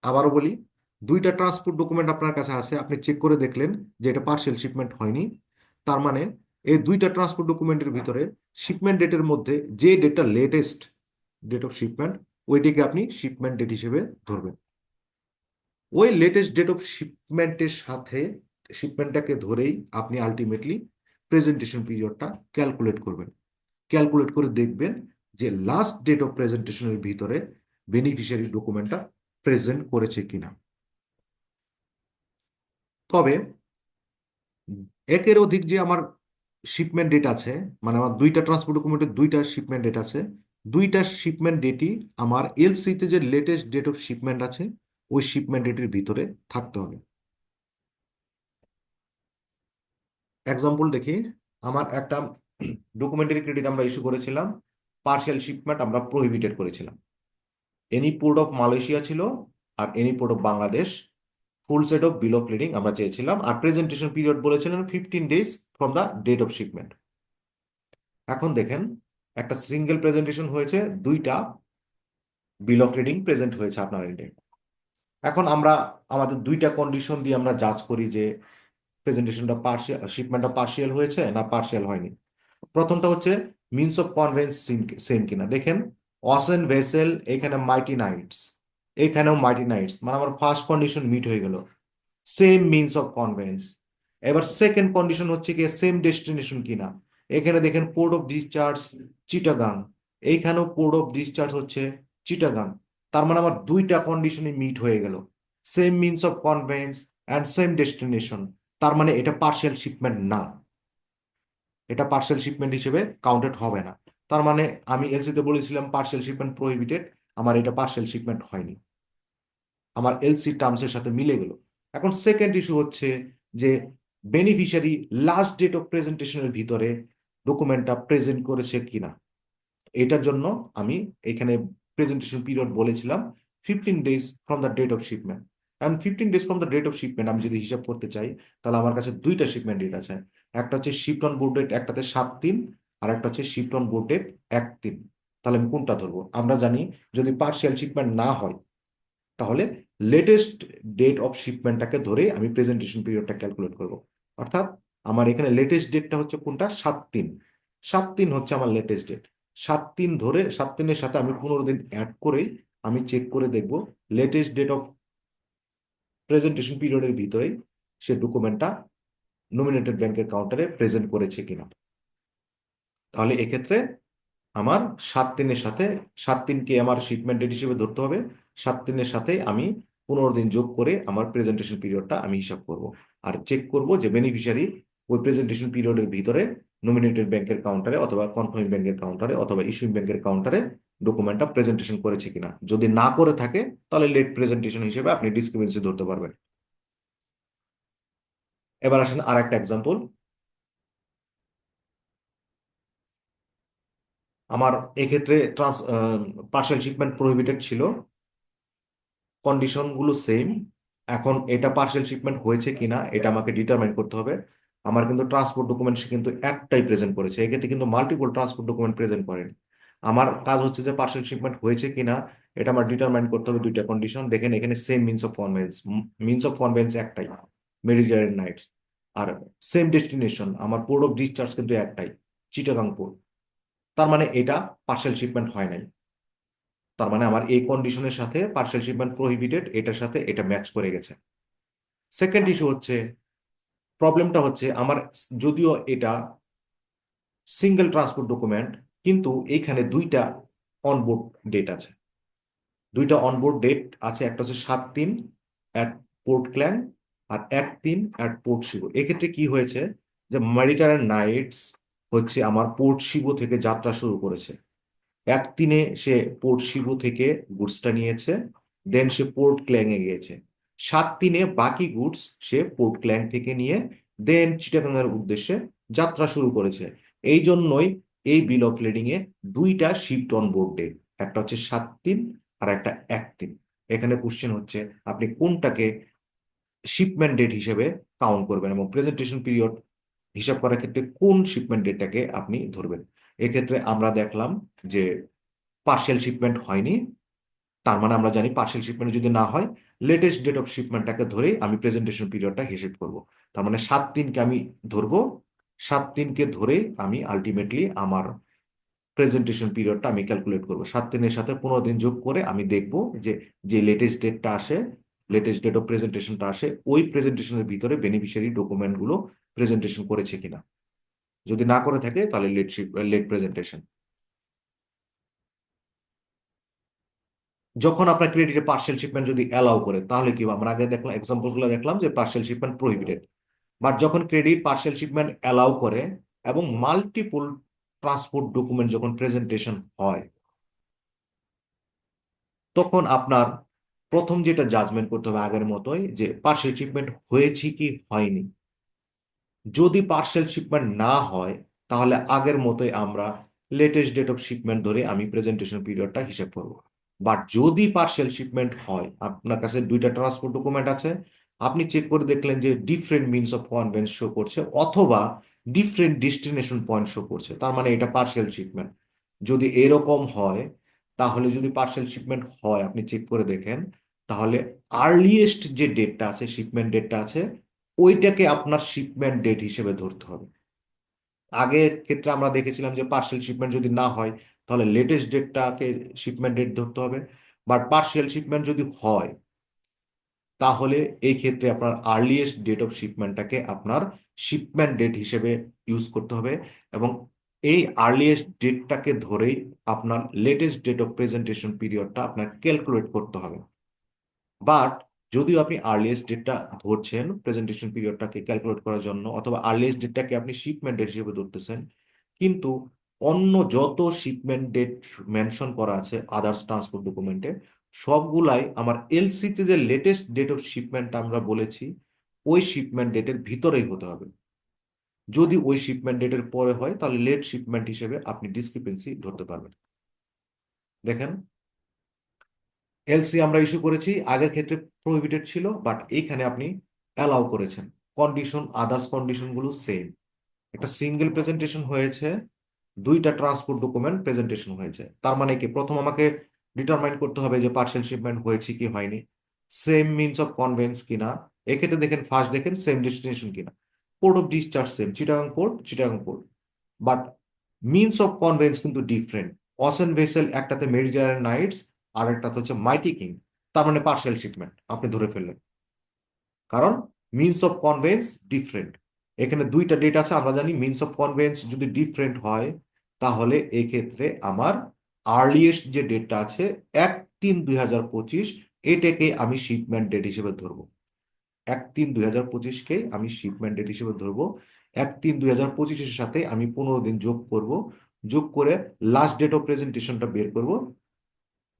আবারও বলি, দুইটা ট্রান্সপোর্ট ডকুমেন্ট আপনার কাছে আছে, আপনি চেক করে দেখলেন যে এটা পার্সেল শিপমেন্ট হয়নি, তার মানে এই দুইটা ট্রান্সপোর্ট ডকুমেন্টের ভিতরে শিপমেন্ট ডেটের মধ্যে যে ডেটটা লেটেস্ট ডেট অফ শিপমেন্ট ওইটিকে আপনি শিপমেন্ট ডেট হিসেবে ধরবেন। ওই লেটেস্ট ডেট অফ শিপমেন্টের সাথে শিপমেন্টটাকে ধরেই আপনি আলটিমেটলি প্রেজেন্টেশন পিরিয়ডটা ক্যালকুলেট করবেন। ক্যালকুলেট করে দেখবেন যে লাস্ট ডেট অফ প্রেজেন্টেশনের ভিতরে বেনিফিশিয়ারি ডকুমেন্টটা প্রেজেন্ট করেছে কিনা। তবে একের অধিক যে আমার শিপমেন্ট ডেট আছে, মানে আমার দুইটা ট্রান্সপোর্ট ডকুমেন্টের দুইটা শিপমেন্ট ডেট আছে, দুইটা শিপমেন্ট ডেটই আমার এলসিতে যে লেটেস্ট ডেট অফ শিপমেন্ট আছে ওই শিপমেন্ট ডেটের ভিতরে থাকতে হবে। এক্সাম্পল দেখি, আমার একটা ডকুমেন্টারি ক্রেডিট আমরা ইস্যু করেছিলাম, পার্সিয়াল শিপমেন্ট আমরা প্রহিবিটেড করেছিলাম। এনি পোর্ট অফ মালয়েশিয়া ছিল আর any port of Bangladesh, full set of bill of lading আমরা চেয়েছিলাম, আর প্রেজেন্টেশন পিরিয়ড বলেছিলেন 15 days from the date of shipment. এখন দেখেন, একটা সিঙ্গেল প্রেজেন্টেশন হয়েছে, দুইটা বিল অফ লেডিং প্রেজেন্ট হয়েছে আপনার এন্ডে। এখন আমরা আমাদের দুইটা কন্ডিশন দিয়ে আমরা জাজ করি যে প্রেজেন্টেশনটা পার্সিয়াল শিপমেন্টটা পার্সিয়াল হয়েছে না পার্সিয়াল হয়নি। প্রথমটা হচ্ছে মিনস অফ কনভেন্স সেম কিনা। দেখেন অসেন ভেসেল, এখানে মাইটি নাইটস, এখানেও মাইটি নাইটস, মানে আমার ফার্স্ট কন্ডিশন মিট হয়ে গেল, সেম মিনস অফ কনভেন্স। এবার সেকেন্ড কন্ডিশন হচ্ছে কি সেম ডেস্টিনেশন কিনা। এখানে দেখেন পোর্ট অফ ডিসচার্জ চিটাগাং, এইখানেও পোর্ট অফ ডিসচার্জ হচ্ছে চিটাগাং। তার মানে আমার দুইটা কন্ডিশনই মিট হয়ে গেল, same means of convince and same destination. তার মানে এটা পার্সিয়াল শিপমেন্ট না, এটা পার্সেল শিপমেন্ট হিসেবে কাউন্টেড হবে না। তার মানে আমি এলসিতে বলেছিলাম পার্সেল শিপমেন্ট প্রহিবিটেড, আমার এটা পার্সেল শিপমেন্ট হয়নি, আমার এলসি টার্মসের সাথে মিলে গেল। এখন সেকেন্ড ইস্যু হচ্ছে যে বেনিফিশিয়ারি লাস্ট ডেট অফ প্রেজেন্টেশনের ভিতরে ডকুমেন্টটা প্রেজেন্ট করেছে কিনা। এটার জন্য আমি এখানে প্রেজেন্টেশন পিরিয়ড বলেছিলাম 15 days from the date of shipment. কারণ 15 days from the date of shipment আমি যদি হিসাব করতে চাই তাহলে আমার কাছে দুইটা শিপমেন্ট ডেট আছে, একটা হচ্ছে শিপড অন বোর্ড ডেট, একটাতে 7 দিন, আর একটা হচ্ছে শিপড অন বোর্ড ডেট 1 দিন। তাহলে আমি কোনটা ধরবো? আমরা জানি যদি পার্সিয়াল শিপমেন্ট না হয় তাহলে লেটেস্ট ডেট অফ শিপমেন্টটাকে ধরে আমি প্রেজেন্টেশন পিরিয়ডটা ক্যালকুলেট করব। অর্থাৎ আমার এখানে লেটেস্ট ডেটটা হচ্ছে কোনটা? 7 দিন। 7 দিন হচ্ছে আমার লেটেস্ট ডেট। 7 দিন ধরে 7 দিনের সাথে আমি 15 দিন অ্যাড করে আমি চেক করে দেখব লেটেস্ট ডেট অফ প্রেজেন্টেশন পিরিয়ডের ভিতরেই সে ডকুমেন্টটা নমিনেটেড ব্যাংকের কাউন্টারে প্রেজেন্ট করেছে কিনা। তাহলে এক্ষেত্রে আমার 7 দিনের সাথে 7 দিনকে আমার শিপমেন্ট ডেট হিসেবে ধরতে হবে, দিনের সাথে আমি 15 দিন যোগ করে আমার প্রেজেন্টেশন পিরিয়ডটা আমি হিসাব করব। আর চেক করব যে বেনিফিশিয়ারি ওই প্রেজেন্টেশন পিরিয়ডের ভিতরে নমিনেটেড ব্যাংকের কাউন্টারে অথবা কনফার্মিং ব্যাংকের কাউন্টারে অথবা ইস্যুইং ব্যাংকের কাউন্টারে ডকুমেন্টটা প্রেজেন্টেশন করেছে কিনা। যদি না করে থাকে তাহলে লেট প্রেজেন্টেশন হিসেবে আপনি ডিসক্রিপেন্সি ধরতে পারবেন। এবার আসেন আর একটা এক্সাম্পল। আমার এক্ষেত্রে পার্সেল শিপমেন্ট প্রহিবিটেড ছিল, কন্ডিশনগুলো সেম। এখন এটা পার্সেল শিপমেন্ট হয়েছে কিনা এটা আমাকে ডিটারমাইন করতে হবে। আমার কিন্তু ট্রান্সপোর্ট ডকুমেন্ট সে কিন্তু একটাই প্রেজেন্ট করেছে, এক্ষেত্রে কিন্তু মাল্টিপল ট্রান্সপোর্ট ডকুমেন্ট প্রেজেন্ট করেন। আমার কাজ হচ্ছে যে পার্সেল শিপমেন্ট হয়েছে কিনা এটা আমার ডিটারমাইন করতে হবে দুইটা কন্ডিশন। দেখেন এখানে same means of conveyance, means of convince একটাই, মেডিটেরিয়ান নাইটস। আর সেম ডেস্টিনেশন, আমার পোর্ট অফ ডিসচার্জ কিন্তু একটাই, চিটাগাং পোর্ট। তার মানে এটা পার্সেল শিপমেন্ট হয় নাই। তার মানে আমার এই কন্ডিশনের সাথে পার্সেল শিপমেন্ট প্রহিবিটেড এটার সাথে এটা ম্যাচ করে গেছে। সেকেন্ড ইস্যু হচ্ছে, প্রবলেমটা হচ্ছে আমার যদিও এটা সিঙ্গেল ট্রান্সপোর্ট ডকুমেন্ট কিন্তু এইখানে দুইটা অনবোর্ড ডেট আছে। দুইটা অনবোর্ড ডেট আছে, একটা হচ্ছে 7/3 অ্যাট পোর্ট ক্ল্যান আর 1/3 অ্যাট পোর্ট শিবো। এক্ষেত্রে কি হয়েছে যে মেডিটারেন নাইটস হচ্ছে আমার পোর্ট শিবো থেকে যাত্রা শুরু করেছে। 1/3 সে পোর্ট শিবু থেকে গুডসটা নিয়েছে, দেন সে পোর্ট ক্ল্যাং এ গিয়েছে। 7/3 বাকি গুডস সে পোর্ট ক্ল্যাং থেকে নিয়ে দেন চিটাগাং এর উদ্দেশ্যে যাত্রা শুরু করেছে। এই জন্যই এই বিল অফ লেডিং এ দুইটা শিপড অন বোর্ড ডে, একটা হচ্ছে 7/3 আর একটা 1/3। এখানে কোশ্চেন হচ্ছে আপনি কোনটাকে শিপমেন্ট ডেট হিসেবে কাউন্ট করবেন এবং প্রেজেন্টেশন পিরিয়ড হিসাব করার ক্ষেত্রে কোন শিপমেন্ট ডেটটাকে আপনি ধরবেন। এক্ষেত্রে আমরা দেখলাম যে পার্সেল শিপমেন্ট হয়নি, তার মানে আমরা জানি পার্সেল শিপমেন্ট যদি না হয় লেটেস্ট ডেট অফ শিপমেন্টটাকে ধরেই আমি প্রেজেন্টেশন পিরিয়ডটা হিসেব করব। তার মানে 7/3কে আমি ধরবো, 7/3কে ধরে আমি আলটিমেটলি আমার প্রেজেন্টেশন পিরিয়ডটা আমি ক্যালকুলেট করবো। 7/3-এর সাথে 15 দিন যোগ করে আমি দেখব যে যে লেটেস্ট ডেটটা আসে, লেটেস্ট ডেট অফ প্রেজেন্টেশনটা আসে, ওই প্রেজেন্টেশনের ভিতরে বেনিফিশিয়ারি ডকুমেন্টগুলো প্রেজেন্টেশন করেছে কিনা। যদি না করে থাকে তাহলে লেট প্রেজেন্টেশন। যখন আপনার ক্রেডিটে পার্সেল শিপমেন্ট যদি অ্যালাউ করে তাহলে কি হবে? আমরা আগে দেখলাম, এক্সাম্পল গুলো দেখলাম যে পার্সেল শিপমেন্ট প্রহিবিটেড। বাট যখন ক্রেডিট পার্সেল শিপমেন্ট অ্যালাউ করে এবং মাল্টিপল ট্রান্সপোর্ট ডকুমেন্ট যখন প্রেজেন্টেশন হয়, তখন আপনার প্রথম যেটা জাজমেন্ট করতে হবে আগের মতোই যে পার্সেল শিপমেন্ট হয়েছে কি হয়নি। যদি পার্সেল শিপমেন্ট না হয় তাহলে আগের মতোই আমরা লেটেস্ট ডেট অফ শিপমেন্ট ধরে আমি প্রেজেন্টেশন পিরিয়ডটা হিসাব করব। বাট যদি পার্সেল শিপমেন্ট হয়, আপনার কাছে দুইটা ট্রান্সপোর্ট ডকুমেন্ট আছে, আপনি চেক করে দেখলেন যে different means of convince show করছে অথবা ডিফারেন্ট ডেস্টিনেশন পয়েন্ট শো করছে, তার মানে এটা পার্সেল শিপমেন্ট। যদি এরকম হয়, তাহলে যদি পার্সেল শিপমেন্ট হয় আপনি চেক করে দেখেন, তাহলে আর্লিয়েস্ট যে ডেটটা আছে, শিপমেন্ট ডেটটা আছে, ওইটাকে আপনার শিপমেন্ট ডেট হিসেবে ধরতে হবে। আগের ক্ষেত্রে আমরা দেখেছিলাম যে পার্সেল শিপমেন্ট যদি না হয় তাহলে লেটেস্ট ডেটটাকে শিপমেন্ট ডেট ধরতে হবে। বাট পার্সেল শিপমেন্ট যদি হয় তাহলে এই ক্ষেত্রে আপনার আর্লিয়েস্ট ডেট অফ শিপমেন্টটাকে আপনার শিপমেন্ট ডেট হিসেবে ইউজ করতে হবে এবং এই আর্লিয়েস্ট ডেটটাকে ধরেই আপনার লেটেস্ট ডেট অফ প্রেজেন্টেশন পিরিয়ডটা আপনার ক্যালকুলেট করতে হবে। বাট যদিও আপনি আর্লিয়েস্ট ডেটটা ধরছেন প্রেজেন্টেশন পিরিয়ডটাকে ক্যালকুলেট করার জন্য অথবা আর্লিয়েস্ট ডেটটাকে আপনি শিপমেন্ট ডেট হিসেবে ধরতেছেন, কিন্তু অন্য যত শিপমেন্ট ডেট মেনশন করা আছে আদার্স ট্রান্সপোর্ট ডকুমেন্টে, সবগুলাই আমার এলসিতে যে লেটেস্ট ডেট অফ শিপমেন্ট আমরা বলেছি ওই শিপমেন্ট ডেটের ভিতরেই হতে হবে। যদি ওই শিপমেন্ট ডেটের পরে হয় তাহলে লেট শিপমেন্ট হিসেবে আপনি ডিসক্রিপেন্সি ধরতে পারবেন। দেখেন, এলসি আমরা ইস্যু করেছি, আগের ক্ষেত্রে প্রহিবিটেড ছিল বাট এইখানে আপনি অ্যালাউ করেছেন। কন্ডিশন, আদার্স কন্ডিশন গুলো সেম। একটা সিঙ্গেল প্রেজেন্টেশন হয়েছে, দুইটা ট্রান্সপোর্ট ডকুমেন্ট প্রেজেন্টেশন হয়েছে, তার মানে কি প্রথম আমাকে ডিটারমাইন করতে হবে যে পার্সেল শিপমেন্ট হয়েছে কি হয়নি, সেম মিনস অফ কনভেন্স কিনা। এক্ষেত্রে দেখেন, ফার্স্ট দেখেন সেম ডেস্টিনেশন কিনা, port of discharge same, Chittagong port Chittagong port. But means of convince কিন্তু ডিফারেন্ট। অসেন ভেসেল একটাতে মেডিটেরিয়ান নাইটস আর একটাতে হচ্ছে মাইটি কিং, তার মানে পার্সেল শিপমেন্ট আপনি ধরে ফেললেন, কারণ মিনস অফ কনভেন্স ডিফারেন্ট। এখানে দুইটা ডেট আছে, আমরা জানি মিনস অফ কনভেন্স যদি ডিফারেন্ট হয় তাহলে এই ক্ষেত্রে আমার আর্লিয়েস্ট যে ডেটটা আছে 1/3/2025 এটাকে আমি শিপমেন্ট ডেট হিসেবে ধরবো। 1/3/2025কে আমি শিপমেন্ট ডেট হিসেবে ধরবো। 1/3/2025-এর সাথে আমি 15 দিন যোগ করব। যোগ করে লাস্ট ডেট অফ প্রেজেন্টেশনটা বের করব।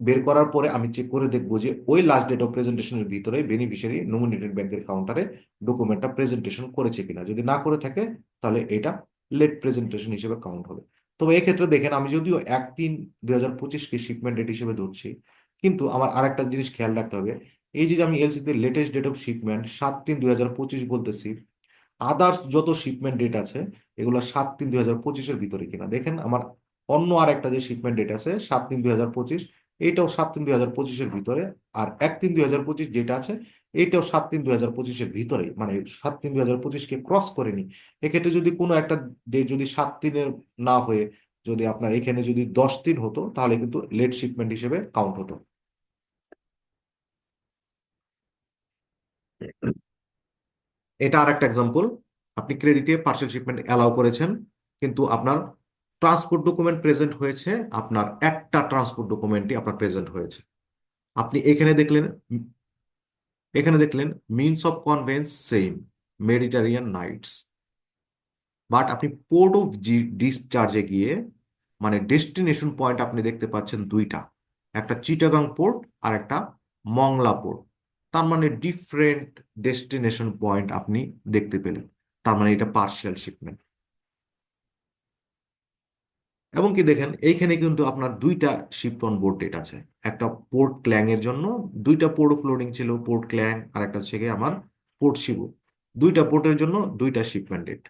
বের করার পরে আমি চেক করে দেখবো যে ওই লাস্ট ডেট অফ প্রেজেন্টেশনের ভিতরে বেনিফিশিয়ারি নমিনেটেড ব্যাংকের কাউন্টারে ডকুমেন্টটা প্রেজেন্টেশন করেছে কিনা। যদি না করে থাকে তাহলে এটা লেট প্রেজেন্টেশন হিসেবে কাউন্ট হবে। তবে এক্ষেত্রে দেখেন, আমি যদিও 1/3/2025-কে শিপমেন্ট ডেট হিসেবে ধরছি, কিন্তু আমার আরেকটা জিনিস খেয়াল রাখতে হবে। এই যে আমি এলসিতে লেটেস্ট ডেট অফ শিপমেন্ট 7/3/2025 বলতেছি, আদার্স যত শিপমেন্ট ডেট আছে এগুলো 7/3/2025-এর ভিতরে কিনা দেখেন। আমার অন্য আর একটা যে শিপমেন্ট ডেট আছে 7/3/2025, এইটাও 7/3/2025-এর ভিতরে। আর 1/3/2025 যেটা আছে এইটাও 7/3/2025-এর ভিতরে, মানে 7/3/2025-কে ক্রস করেনি। এক্ষেত্রে যদি কোনো একটা ডেট যদি 7 দিনের না হয়ে যদি আপনার এখানে যদি 10 দিন হতো তাহলে কিন্তু লেট শিপমেন্ট হিসেবে কাউন্ট হতো। এটা আর একটা এক্সাম্পল। আপনি ক্রেডিটে পার্সেল শিপমেন্ট অ্যালাউ করেছেন, কিন্তু আপনার ট্রান্সপোর্ট ডকুমেন্ট প্রেজেন্ট হয়েছে, আপনার একটা ট্রান্সপোর্ট ডকুমেন্টই আপনার প্রেজেন্ট হয়েছে। আপনি এখানে দেখলেন means of conveyance same, Mediterranean Knights. But আপনি পোর্ট অফ ডিসচার্জে গিয়ে মানে ডেস্টিনেশন পয়েন্ট আপনি দেখতে পাচ্ছেন দুইটা, একটা চিটাগাং পোর্ট আর একটা মংলা পোর্ট। তার মানে ডিফারেন্ট ডেস্টিনেশন পয়েন্ট আপনি দেখতে পেলেন। তার মানে এটা পার্শিয়াল শিপমেন্ট। এবং কি দেখেন এইখানে কিন্তু আপনার দুইটা শিপ অন বোর্ড ডেট আছে। একটা পোর্ট ক্ল্যাং এর জন্য দুইটা পোর্ট অফ লোডিং ছিল, পোর্ট ক্ল্যাং আর একটা হচ্ছে গিয়ে আমার পোর্ট শিবু। দুইটা পোর্টের জন্য দুইটা শিপমেন্ট ডেট।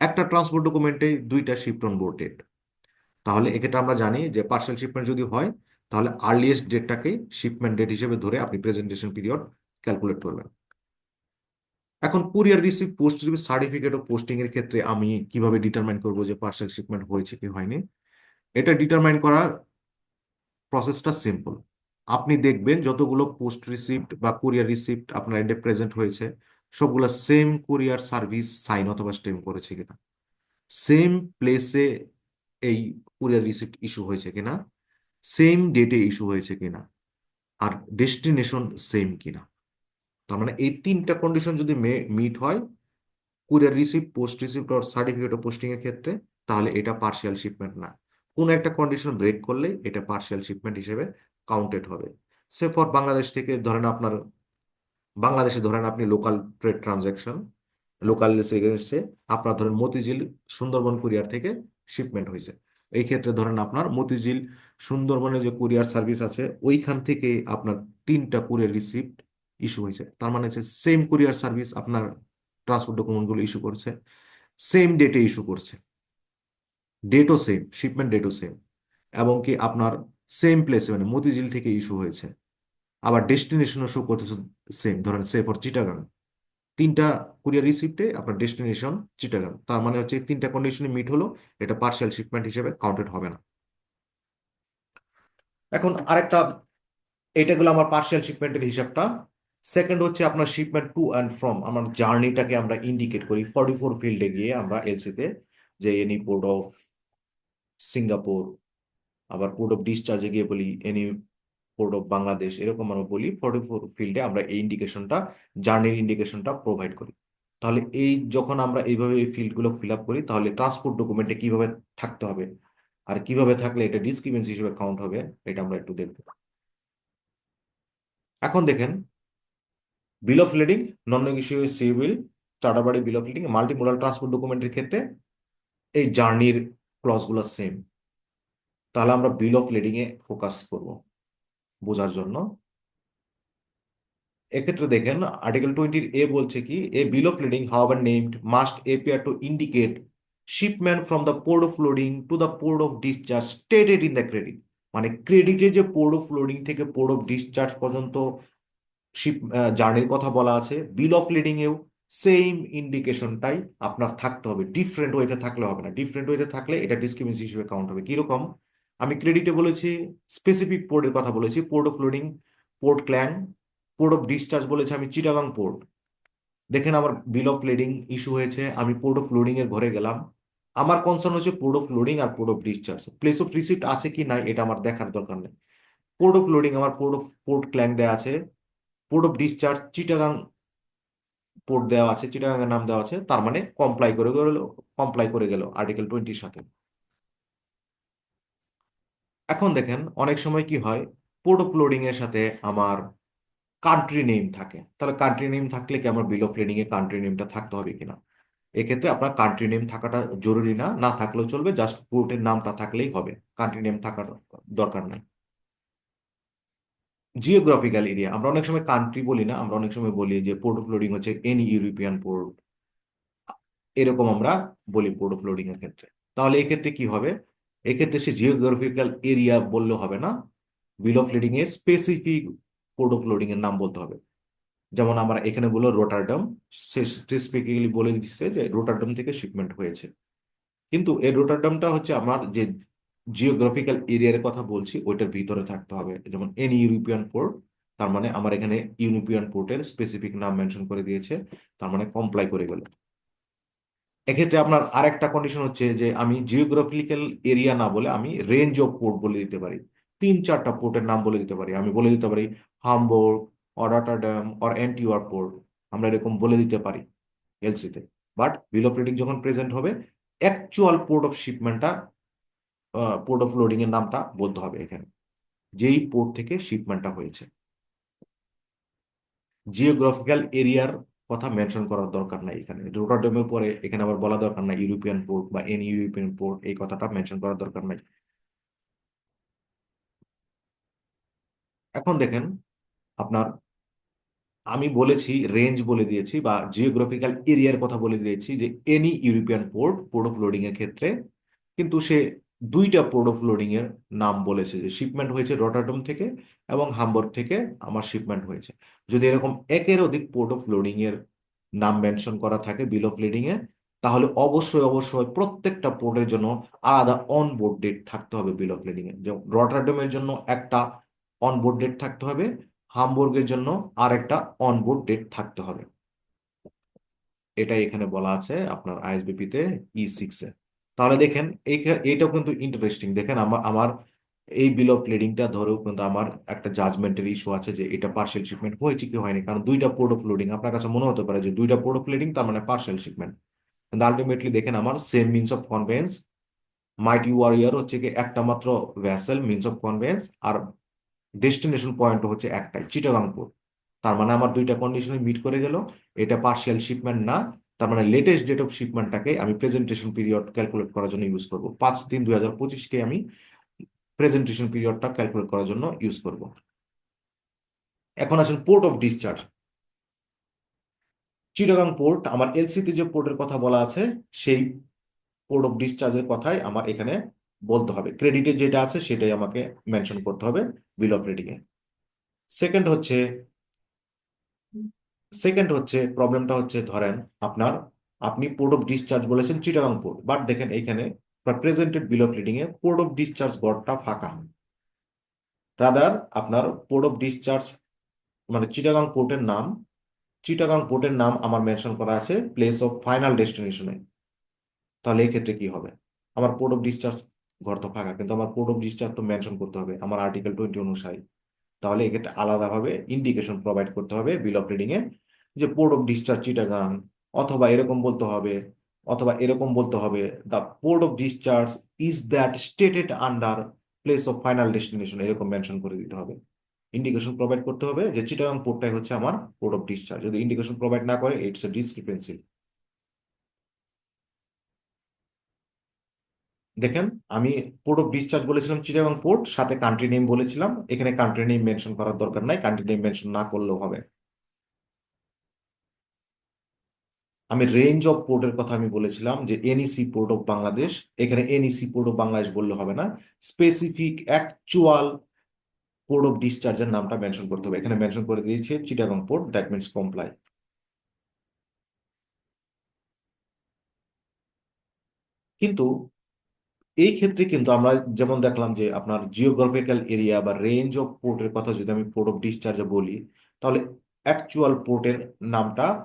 একটা ট্রান্সপোর্ট ডকুমেন্টে দুইটা শিপ অন বোর্ড ডেট। তাহলে এক্ষেত্রে আমরা জানি যে পার্সেল শিপমেন্ট যদি হয় তাহলে আর্লিয়েস্ট ডেটটাকে শিপমেন্ট ডেট হিসেবে ধরে আপনি প্রেজেন্টেশন পিরিয়ড ক্যালকুলেট করবেন। এখন courier receive post receive certificate ও পোস্টিং এর ক্ষেত্রে আমি কিভাবে ডিটারমাইন করবো যে পার্সেল শিপমেন্ট হয়েছে কি হয়নি। এটা ডিটারমাইন করার প্রসেসটা সিম্পল। আপনি দেখবেন যতগুলো পোস্ট রিসিপ্ট বা কুরিয়ার রিসিপ্ট আপনার এন্ডে প্রেজেন্ট হয়েছে সবগুলো সেম কুরিয়ার সার্ভিস সাইন অথবা স্টেম করেছে কিনা, সেম প্লেসে এই কুরিয়ার রিসিপ্ট ইস্যু হয়েছে কিনা, সেম ডেটে ইস্যু হয়েছে কিনা, আর ডেস্টিনেশন সেম কিনা। তার মানে এই তিনটা কন্ডিশন যদি মিট হয় কুরিয়ার রিসিপ্ট, পোস্ট রিসিপ্ট আর সার্টিফিকেট অফ পোস্টিং এর ক্ষেত্রে, তাহলে এটা পার্শিয়াল শিপমেন্ট না। কোন একটা কন্ডিশন ব্রেক করলে এটা পার্শিয়াল শিপমেন্ট হিসেবে কাউন্টেড হবে। সে ফর বাংলাদেশ থেকে ধরেন আপনার, বাংলাদেশে ধরেন আপনি লোকাল ট্রেড ট্রানজাকশন, লোকাল এগেনস্টে আপনার ধরেন মতিঝিল সুন্দরবন কুরিয়ার থেকে শিপমেন্ট হয়েছে। এই ক্ষেত্রে ধরেন আপনার মতিঝিল সুন্দরবনে যে কুরিয়ার সার্ভিস আছে ওইখান থেকে আপনার তিনটা কুরিয়ার রিসিপ্ট ইস্যু হয়েছে। তার মানে হচ্ছে সেম কুরিয়ার সার্ভিস আপনার ট্রান্সপোর্ট ডকুমেন্টগুলো ইস্যু করছে, সেম ডেটে ইস্যু করছে, ডেটও সেম, শিপমেন্ট ডেটও সেম, এবং কি আপনার সেম প্লেসে মানে মতিঝিল থেকে ইস্যু হয়েছে। আবার ডেস্টিনেশনও শো করতেছে সেম, ধরেন সে ফর চিটাগাং। তিনটা কুরিয়ার রিসিপ্টে আপনার ডেস্টিনেশন চিটাগাং। তার মানে হচ্ছে এই তিনটা কন্ডিশনে মিট হলো, এটা পার্শিয়াল শিপমেন্ট হিসেবে কাউন্টেড হবে না। এখন আরেকটা, এটা গেলো আমার পার্শিয়াল শিপমেন্টের হিসাবটা। সেকেন্ড হচ্ছে আপনার শিপমেন্ট টু অ্যান্ড ফ্রম, আমার জার্নিটাকে আমরা ইন্ডিকেট করি 44 ফিল্ডে গিয়ে আমরা এলসিতে, যে এনি পোর্ট অফ সিঙ্গাপুর, আবার পোর্ট অফ ডিসচার্জে গিয়ে বলি এনি পোর্ট অফ বাংলাদেশ, এরকম আমরা বলি 44 ফিল্ডে আমরা এই ইন্ডিকেশনটা, জার্নির ইন্ডিকেশনটা প্রোভাইড করি। তাহলে এই যখন আমরা এইভাবে এই ফিল্ডগুলো ফিল আপ করি তাহলে ট্রান্সপোর্ট ডকুমেন্টে কিভাবে থাকতে হবে আর কিভাবে থাকলে এটা ডিসক্রিপেন্সি হিসেবে কাউন্ট হবে এটা আমরা একটু দেখব। এখন দেখেন bill of lading, non negotiable sea waybill, charter party bill of lading, multimodal transport ডকুমেন্টের ক্ষেত্রে এই জার্নির ক্লজগুলো সেম। তাহলে আমরা বিল অফ লেডিং এ ফোকাস করব বোঝার জন্য। এক্ষেত্রে দেখেন আর্টিকেল 20 এ বলছে কি, a bill of lading however named must appear to indicate shipment from the port of loading to the port of discharge stated in the credit. মানে ক্রেডিটে যে পোর্ট অফ লোডিং থেকে পোর্ট অফ ডিসচার্জ পর্যন্ত ship জার্নির কথা বলা আছে, bill of lading এও সেম ইন্ডিকেশনটাই আপনার থাকতে হবে। ডিফারেন্ট ওয়েতে থাকলে হবে না, ডিফারেন্ট ওয়েতে থাকলে এটা ডিসক্রিমিনেন্সি হিসেবে কাউন্ট হবে। কিরকম, আমি ক্রেডিটে বলেছি স্পেসিফিক পোর্টের কথা বলেছি, port of loading port ক্ল্যাং, port of discharge বলেছে আমি চিটাগাং পোর্ট। দেখেন আমার বিল অফ লোডিং ইস্যু হয়েছে, আমি পোর্ট অফ লোডিং এর ঘরে গেলাম, আমার কনসার্ন হচ্ছে পোর্ট অফ লোডিং আর port of discharge. Place of receipt আছে কি নাই এটা আমার দেখার দরকার নেই। পোর্ট অফ লোডিং আমার পোর্ট ক্ল্যাং দেওয়া আছে, port of discharge Chittagong port দেওয়া আছে, চিটাগাং এর নাম দেওয়া আছে, তার মানে কমপ্লাই করে গেল আর্টিকেল 20 সাথে। এখন দেখেন অনেক সময় কি হয়, পোর্ট অফ লোডিং এর সাথে আমার কান্ট্রি নেম থাকে, তাহলে কান্ট্রি নেম থাকলে কি আমার বিল অফ লেডিং এ কান্ট্রি নেমটা থাকতে হবে কিনা? এক্ষেত্রে আপনার কান্ট্রি নেম থাকাটা জরুরি না, না থাকলেও চলবে, জাস্ট পোর্টের নামটা থাকলেই হবে, কান্ট্রি নেম থাকার দরকার নাই। জিওগ্রাফিক্যাল এরিয়া আমরা অনেক সময় কান্ট্রি বলি না, আমরা অনেক সময় বলি যে পোর্ট অফ লোডিং হচ্ছে এনি ইউরোপিয়ান পোর্ট, এরকম আমরা বলি পোর্ট অফ লোডিং এর ক্ষেত্রে। তাহলে এক্ষেত্রে কি হবে, এক্ষেত্রে সে জিওগ্রাফিক্যাল এরিয়া বললে হবে না, বিল of loading a specific port of loading এর নাম বলতে হবে। যেমন আমরা এখানে বললো রোটারডাম, সে স্পেসিফিক্যালি বলে দিচ্ছে যে রোটারডাম থেকে শিপমেন্ট হয়েছে, কিন্তু এই রোটারডামটা হচ্ছে আমার যে জিওগ্রাফিক্যাল এরিয়ার কথা বলছি ওইটার ভিতরে থাকতে হবে, যেমন এনি ইউরোপিয়ান পোর্ট, তার মানে আমার এখানে ইউরোপিয়ান পোর্টের স্পেসিফিক নাম মেনশন করে দিয়েছে, তার মানে কমপ্লাই করে গেল। এক্ষেত্রে আপনার আরেকটা কন্ডিশন হচ্ছে যে আমি জিওগ্রাফিক্যাল এরিয়া না বলে আমি রেঞ্জ অফ পোর্ট বলে দিতে পারি, 3-4টা পোর্টের নাম বলে দিতে পারি, আমি বলে দিতে পারি Hamburg or Rotterdam or Antwerp port, আমরা এরকম বলে দিতে পারি এলসিতে। বাট বিল অফ লেডিং যখন প্রেজেন্ট হবে, অ্যাকচুয়াল পোর্ট অফ শিপমেন্টটা, পোর্ট অফ লোডিং এর নামটা বলতে হবে এখানে, যেই পোর্ট থেকে শিপমেন্টটা হয়েছে। জিওগ্রাফিক্যাল এরিয়ার কথা মেনশন করার দরকার নাই এখানে, রোটারডামের পরে এখানে আবার বলা দরকার নাই ইউরোপিয়ান পোর্ট বা এনি ইউরোপিয়ান পোর্ট, এই কথাটা মেনশন করার দরকার নাই। এখন দেখেন আপনার, আমি বলেছি রেঞ্জ বলে দিয়েছি বা জিওগ্রাফিক্যাল এরিয়ার কথা বলে দিয়েছি যে any European port port of loading এর ক্ষেত্রে, কিন্তু সে দুইটা পোর্ট অফ লোডিং এর নাম বলেছে, যে শিপমেন্ট হয়েছে রটারডাম থেকে এবং হামবার্গ থেকে আমার শিপমেন্ট হয়েছে। যদি এরকম একের অধিক পোর্ট অফ লোডিং এর নাম মেনশন করা থাকে বিল অফ লোডিং এ, তাহলে অবশ্যই অবশ্যই প্রত্যেকটা পোর্টের জন্য আলাদা অনবোর্ড ডেট থাকতে হবে বিল অফ লোডিং এ। যেমন রটারডামের জন্য একটা অনবোর্ড ডেট থাকতে হবে, হামবুর্গের জন্য আর একটা অনবোর্ড ডেট থাকতে হবে। এটাই এখানে বলা আছে আপনার আইএসবিপি তে E6 এ। তাহলে দেখেন এইটাও কিন্তু ইন্টারেস্টিং, দেখেন আমার আমার এই বিল অফ লেডিংটা ধরেও কিন্তু আমার একটা জাজমেন্টের ইস্যু আছে যে এটা পার্সিয়াল শিপমেন্ট হয়েছে কি হয়নি, কারণ দুইটা পোর্ট অফ লোডিং আপনার কাছে মনে হতে পারে যে দুইটা পোর্ট অফ লোডিং তার মানে পার্সিয়াল শিপমেন্ট, কিন্তু আলটিমেটলি দেখেন আমার same means of conveyance, Mighty Warrior হচ্ছে কি একটা মাত্র ভ্যাসেল মিনস অফ কনভেন্স, আর ডেস্টিনেশন পয়েন্ট হচ্ছে একটাই চিটাগাং পোর্ট। তার মানে আমার দুইটা কন্ডিশনে মিট করে গেল, এটা পার্সিয়াল শিপমেন্ট না, তার মানে লেটেস্ট ডেট অফ শিপমেন্টটাকে আমি প্রেজেন্টেশন পিরিয়ড ক্যালকুলেট করার জন্য ইউজ করব, 5/3/2025কে আমি প্রেজেন্টেশন পিরিয়ডটা ক্যালকুলেট করার জন্য ইউজ করব। এখন আসেন port of discharge. Chittagong port আমার এলসিতে যে পোর্টের কথা বলা আছে সেই পোর্ট অফ ডিসচার্জের কথাই আমার এখানে বলতে হবে, ক্রেডিটে যেটা আছে সেটাই আমাকে মেনশন করতে হবে বিল অফ রেটিং এ। সেকেন্ড হচ্ছে সেকেন্ড হচ্ছে প্রবলেমটা হচ্ছে ধরেন আপনার, আপনি পোর্ট অফ ডিসচার্জ বলেছেন চিটাগাং পোর্ট, বাট দেখেন এখানে প্রেজেন্টেড বিল অফ রিডিং এ পোর্ট অফ ডিসচার্জ গড়টা ফাঁকা, রাদার আপনার পোর্ট অফ ডিসচার্জ মানে চিটাগাং পোর্টের নাম আমার মেনশন করা আছে প্লেস অফ ফাইনাল ডেস্টিনেশনে। তাহলে এই ক্ষেত্রে কি হবে, আমার পোর্ট অফ ডিসচার্জ ঘর তো ফাঁকা, কিন্তু আমার পোর্ট অফ ডিসচার্জ তো মেনশন করতে হবে আমার আর্টিকেল 20 অনুসারে। তাহলে এক্ষেত্রে আলাদাভাবে ইন্ডিকেশন প্রোভাইড করতে হবে বিল অফ রিডিং এ, যে পোর্ট অফ ডিসচার্জ চিটাগাং, অথবা এরকম বলতে হবে, the port of discharge is that stated under place of final destination, এরকম মেনশন করে দিতে হবে। ইন্ডিকেশন প্রোভাইড করতে হবে যে চিটাগাং পোর্টটাই হচ্ছে আমার পোর্ট অফ ডিসচার্জ, যদি ইন্ডিকেশন প্রোভাইড না করে ইটস এ ডিসক্রিপেন্সি। দেখেন আমি পোর্ট অফ ডিসচার্জ বলেছিলাম চিটাগাং পোর্ট, সাথে কান্ট্রি নেম বলেছিলাম, এখানে কান্ট্রি নেম মেনশন করার দরকার নাই, কান্ট্রি নেম মেনশন না করলেও হবে। আমি রেঞ্জ অফ পোর্টের কথা আমি বলেছিলাম যে এনইসি পোর্ট অফ বাংলাদেশ, এখানে এনইসি পোর্ট অফ বাংলাদেশ বললে হবে না, স্পেসিফিক অ্যাকচুয়াল পোর্ট অফ ডিসচার্জের নামটা মেনশন করতে হবে, এখানে মেনশন করে দিয়েছে Chittagong port, that means comply. কিন্তু এই ক্ষেত্রে কিন্তু আমরা যেমন দেখলাম যে আপনার জিওগ্রাফিক্যাল এরিয়া বা রেঞ্জ অফ পোর্টের কথা যদি আমি পোর্ট অফ ডিসচার্জে বলি, তাহলে অ্যাকচুয়াল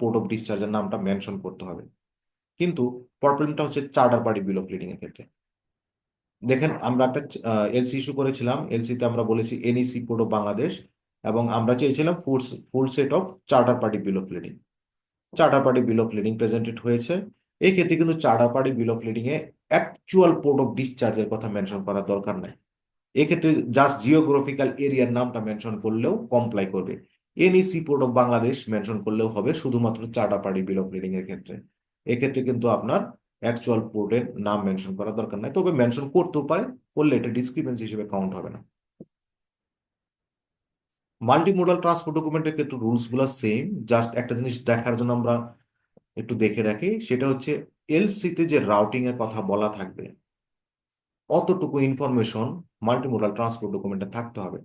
পোর্ট অফ ডিসচার্জের নামটা মেনশন করতে হবে। কিন্তু প্রবলেমটা হচ্ছে charter party bill of leading এর ক্ষেত্রে, দেখেন আমরা একটা এলসি ইস্যু করেছিলাম। এলসিতে আমরা বলেছি এনইসি পোর্ট অফ বাংলাদেশ, এবং আমরা চেয়েছিলাম full full set of charter party bill of lading. Charter party bill of lading presented হয়েছে। এই ক্ষেত্রে কিন্তু charter party bill of lading এ অ্যাকচুয়াল পোর্ট অফ ডিসচার্জের কথা মেনশন করার দরকার নাই। এক্ষেত্রে জাস্ট জিওগ্রাফিক্যাল এরিয়ার নামটা মেনশন করলেও কমপ্লাই করবে। NEC port of Bangladesh mention করলেও হবে শুধুমাত্র চার্টার পার্টি বিল অফ লেডিং এর ক্ষেত্রে। এক্ষেত্রে কিন্তু আপনার অ্যাকচুয়াল পোর্টের নাম মেনশন করার দরকার নাই, তবে মেনশন করতেও পারে, করলে এটা ডিসক্রিপেন্সি হিসেবে কাউন্ট হবে না। মাল্টিমোডাল ট্রান্সপোর্ট ডকুমেন্টের ক্ষেত্রে রুলস গুলো সেম। জাস্ট একটা জিনিস দেখার জন্য আমরা একটু দেখে রাখি, সেটা হচ্ছে এলসিতে যে রাউটিং এর কথা বলা থাকবে অতটুকু ইনফরমেশন মাল্টিমোডাল ট্রান্সপোর্ট ডকুমেন্টে থাকতে হবে।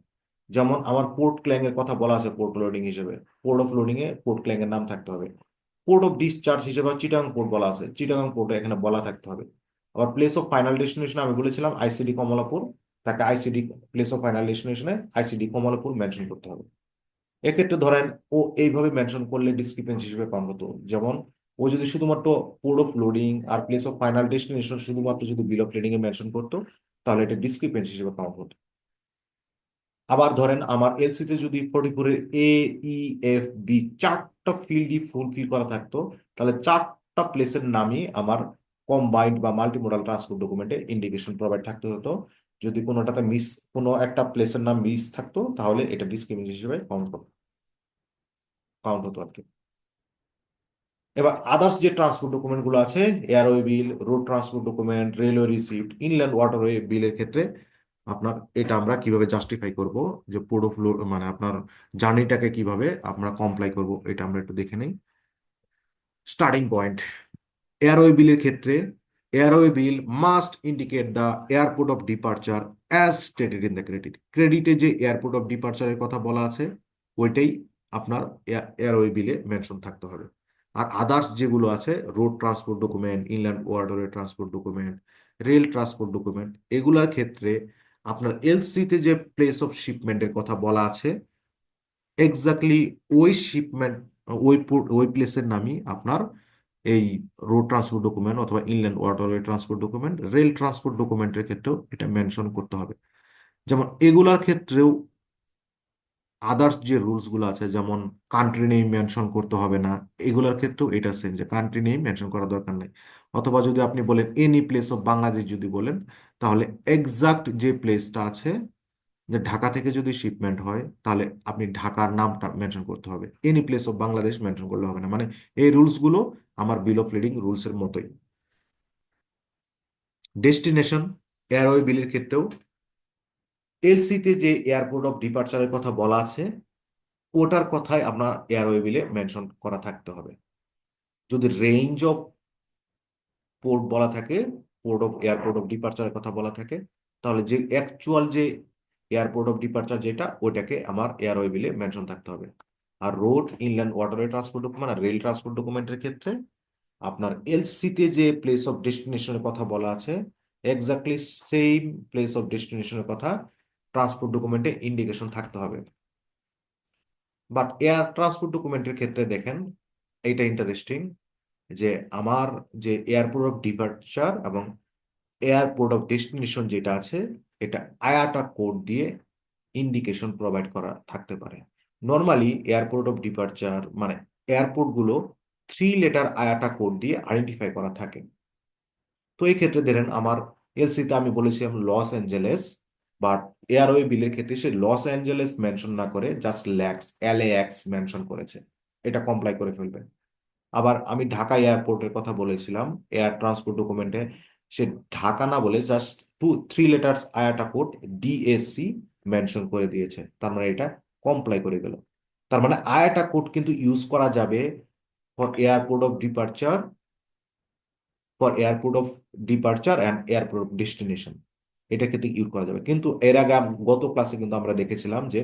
যেমন আমার পোর্ট ক্ল্যাং এর কথা বলা আছে পোর্ট লোডিং হিসেবে, port of loading A port ক্ল্যাং এর নাম থাকতে হবে। পোর্ট অফ ডিসচার্জ হিসেবে চিটাগাং পোর্ট বলা আছে, চিটাগাং পোর্টে এখানে বলা থাকতে হবে। আবার প্লেস অফ ফাইনাল ডেস্টিনেশন আমি বলেছিলাম আইসিডি কমলাপুর, তাকে আইসিডি প্লেস অফ ফাইনাল ডেস্টিনেশনে আইসিডি কমলাপুর মেনশন করতে হবে। এক্ষেত্রে ধরেন ও এইভাবে মেনশন করলে ডিসক্রিপেন্সি হিসেবে কাউন্ট হতো। যেমন ও যদি শুধুমাত্র পোর্ট অফ লোডিং আর প্লেস অফ ফাইনাল ডেস্টিনেশন শুধুমাত্র যদি বিল অফ লেডিং এ মেনশন করতো, তাহলে এটা ডিসক্রিপেন্সি হিসেবে কাউন্ট হতো। আবার ধরেন আমার এলসিতে যদি 44-এর এ, ই, এফ, বি চারটা ফিল্ডই ফুলফিল করা থাকতো, তাহলে চারটা প্লেসের নামই আমার কম্বাইন্ড বা মাল্টিমোডাল ট্রান্সপোর্ট ডকুমেন্টে ইন্ডিকেশন প্রোভাইড থাকতে হতো। যদি কোনোটাতে মিস, কোনো একটা প্লেসের নাম মিস থাকতো, তাহলে এটা ডিসক্রিমিনেশন হিসেবে কাউন্ট হতো আর কি। এবার আদার্স যে ট্রান্সপোর্ট ডকুমেন্ট গুলো আছে, airway bill, road transport document, railway receipt, inland waterway বিলের ক্ষেত্রে আপনার এটা আমরা কিভাবে জাস্টিফাই করব, যে পোর্ট অফ মানে আপনার জার্নিটাকে কিভাবে আমরা কমপ্লাই করব, এটা আমরা একটু দেখে নেই। স্টার্টিং পয়েন্ট, এয়ারওয়ে বিলের ক্ষেত্রে airway bill must indicate the airport of departure as stated in the credit. ক্রেডিটে যে এয়ারপোর্ট অফ ডিপারচারের কথা বলা আছে ওইটাই আপনার এয়ারওয়ে বিলে মেনশন থাকতে হবে। আর আদার্স যেগুলো আছে, road transport document, inland waterway transport document, rail transport document, এগুলার ক্ষেত্রে আপনার এলসিতে যে প্লেস অফ শিপমেন্টের কথা বলা আছে এক্স্যাক্টলি ওই শিপমেন্ট, ওই প্লেসের নামই আপনার এই রোড ট্রান্সপোর্ট ডকুমেন্ট অথবা inland waterway transport document, rail transport ডকুমেন্টের ক্ষেত্রেও এটা মেনশন করতে হবে। যেমন এগুলার ক্ষেত্রেও আদার্স যে রুলস গুলো আছে, যেমন কান্ট্রি নেম মেনশন করতে হবে না, এগুলোর ক্ষেত্রেও এটা সেম, যে কান্ট্রি নেম মেনশন করার দরকার নাই। অথবা যদি আপনি বলেন এনি প্লেস অফ বাংলাদেশ যদি বলেন, তাহলে এক্সাক্ট যে প্লেসটা আছে, যে ঢাকা থেকে যদি শিপমেন্ট হয় তাহলে আপনি ঢাকার নামটা মেনশন করতে হবে, any place of Bangladesh mention করলে হবে না। মানে এই রুলস গুলো আমার বিল অফ লিডিং রুলস এর মতোই। ডেস্টিনেশন এয়ারওয়ে বিলের ক্ষেত্রেও এলসিতে যে এয়ারপোর্ট অফ ডিপার্চারের কথা বলা আছে ওটার কথাই আপনার এয়ারওয়ে বিলে মেনশন করা থাকতে হবে। যদি রেঞ্জ অফ পোর্ট বলা থাকে, পোর্ট অফ এয়ারপোর্ট অফ ডিপার্চারের কথা বলা থাকে, তাহলে যে অ্যাকচুয়াল যে এয়ারপোর্ট অফ ডিপার্চার যেটা ওইটাকে আমার এয়ারওয়ে বিলে মেনশন থাকতে হবে। আর road, inland waterway transport document আর রেল ট্রান্সপোর্ট ডকুমেন্টের ক্ষেত্রে আপনার এলসিতে যে প্লেস অফ ডেস্টিনেশনের কথা বলা আছে এক্স্যাক্টলি সেম প্লেস অফ ডেস্টিনেশনের কথা ট্রান্সপোর্ট ডকুমেন্টে ইন্ডিকেশন থাকতে হবে। বাট এয়ার ট্রান্সপোর্ট ডকুমেন্টের ক্ষেত্রে দেখেন, এইটা ইন্টারেস্টিং, যে আমার যে এয়ারপোর্ট অফ ডিপার্চার এবং এয়ারপোর্ট অফ ডেস্টিনেশন যেটা আছে এটা আয়াটা কোড দিয়ে ইন্ডিকেশন প্রোভাইড করা থাকতে পারে। নর্মালি এয়ারপোর্ট অফ ডিপার্চার মানে এয়ারপোর্ট গুলো 3 লেটার আয়াটা কোড দিয়ে আইডেন্টিফাই করা থাকে। তো এই ক্ষেত্রে দেখেন আমার এলসিতে আমি বলেছিলাম লস অ্যাঞ্জেলেস, বাট এয়ারওয়ে বিলের ক্ষেত্রে সে লস অ্যাঞ্জেলেস মেনশন না করে জাস্ট ল্যাক্স, LAX মেনশন করেছে। এটা কমপ্লাই করে ফেলবে। আবার আমি ঢাকা এয়ারপোর্টের কথা বলেছিলাম এয়ার ট্রান্সপোর্ট ডকুমেন্টে, সে ঢাকা না বলে just 3 letters IATA code DAC mention করে দিয়েছে, তার মানে এটা কমপ্লাই করে গেল। তার মানে আয়াটা কোড কিন্তু ইউজ করা যাবে for airport of departure, and airport of destination, এটা ক্ষেত্রে ইউজ করা যাবে। কিন্তু এর আগে গত ক্লাসে কিন্তু আমরা দেখেছিলাম যে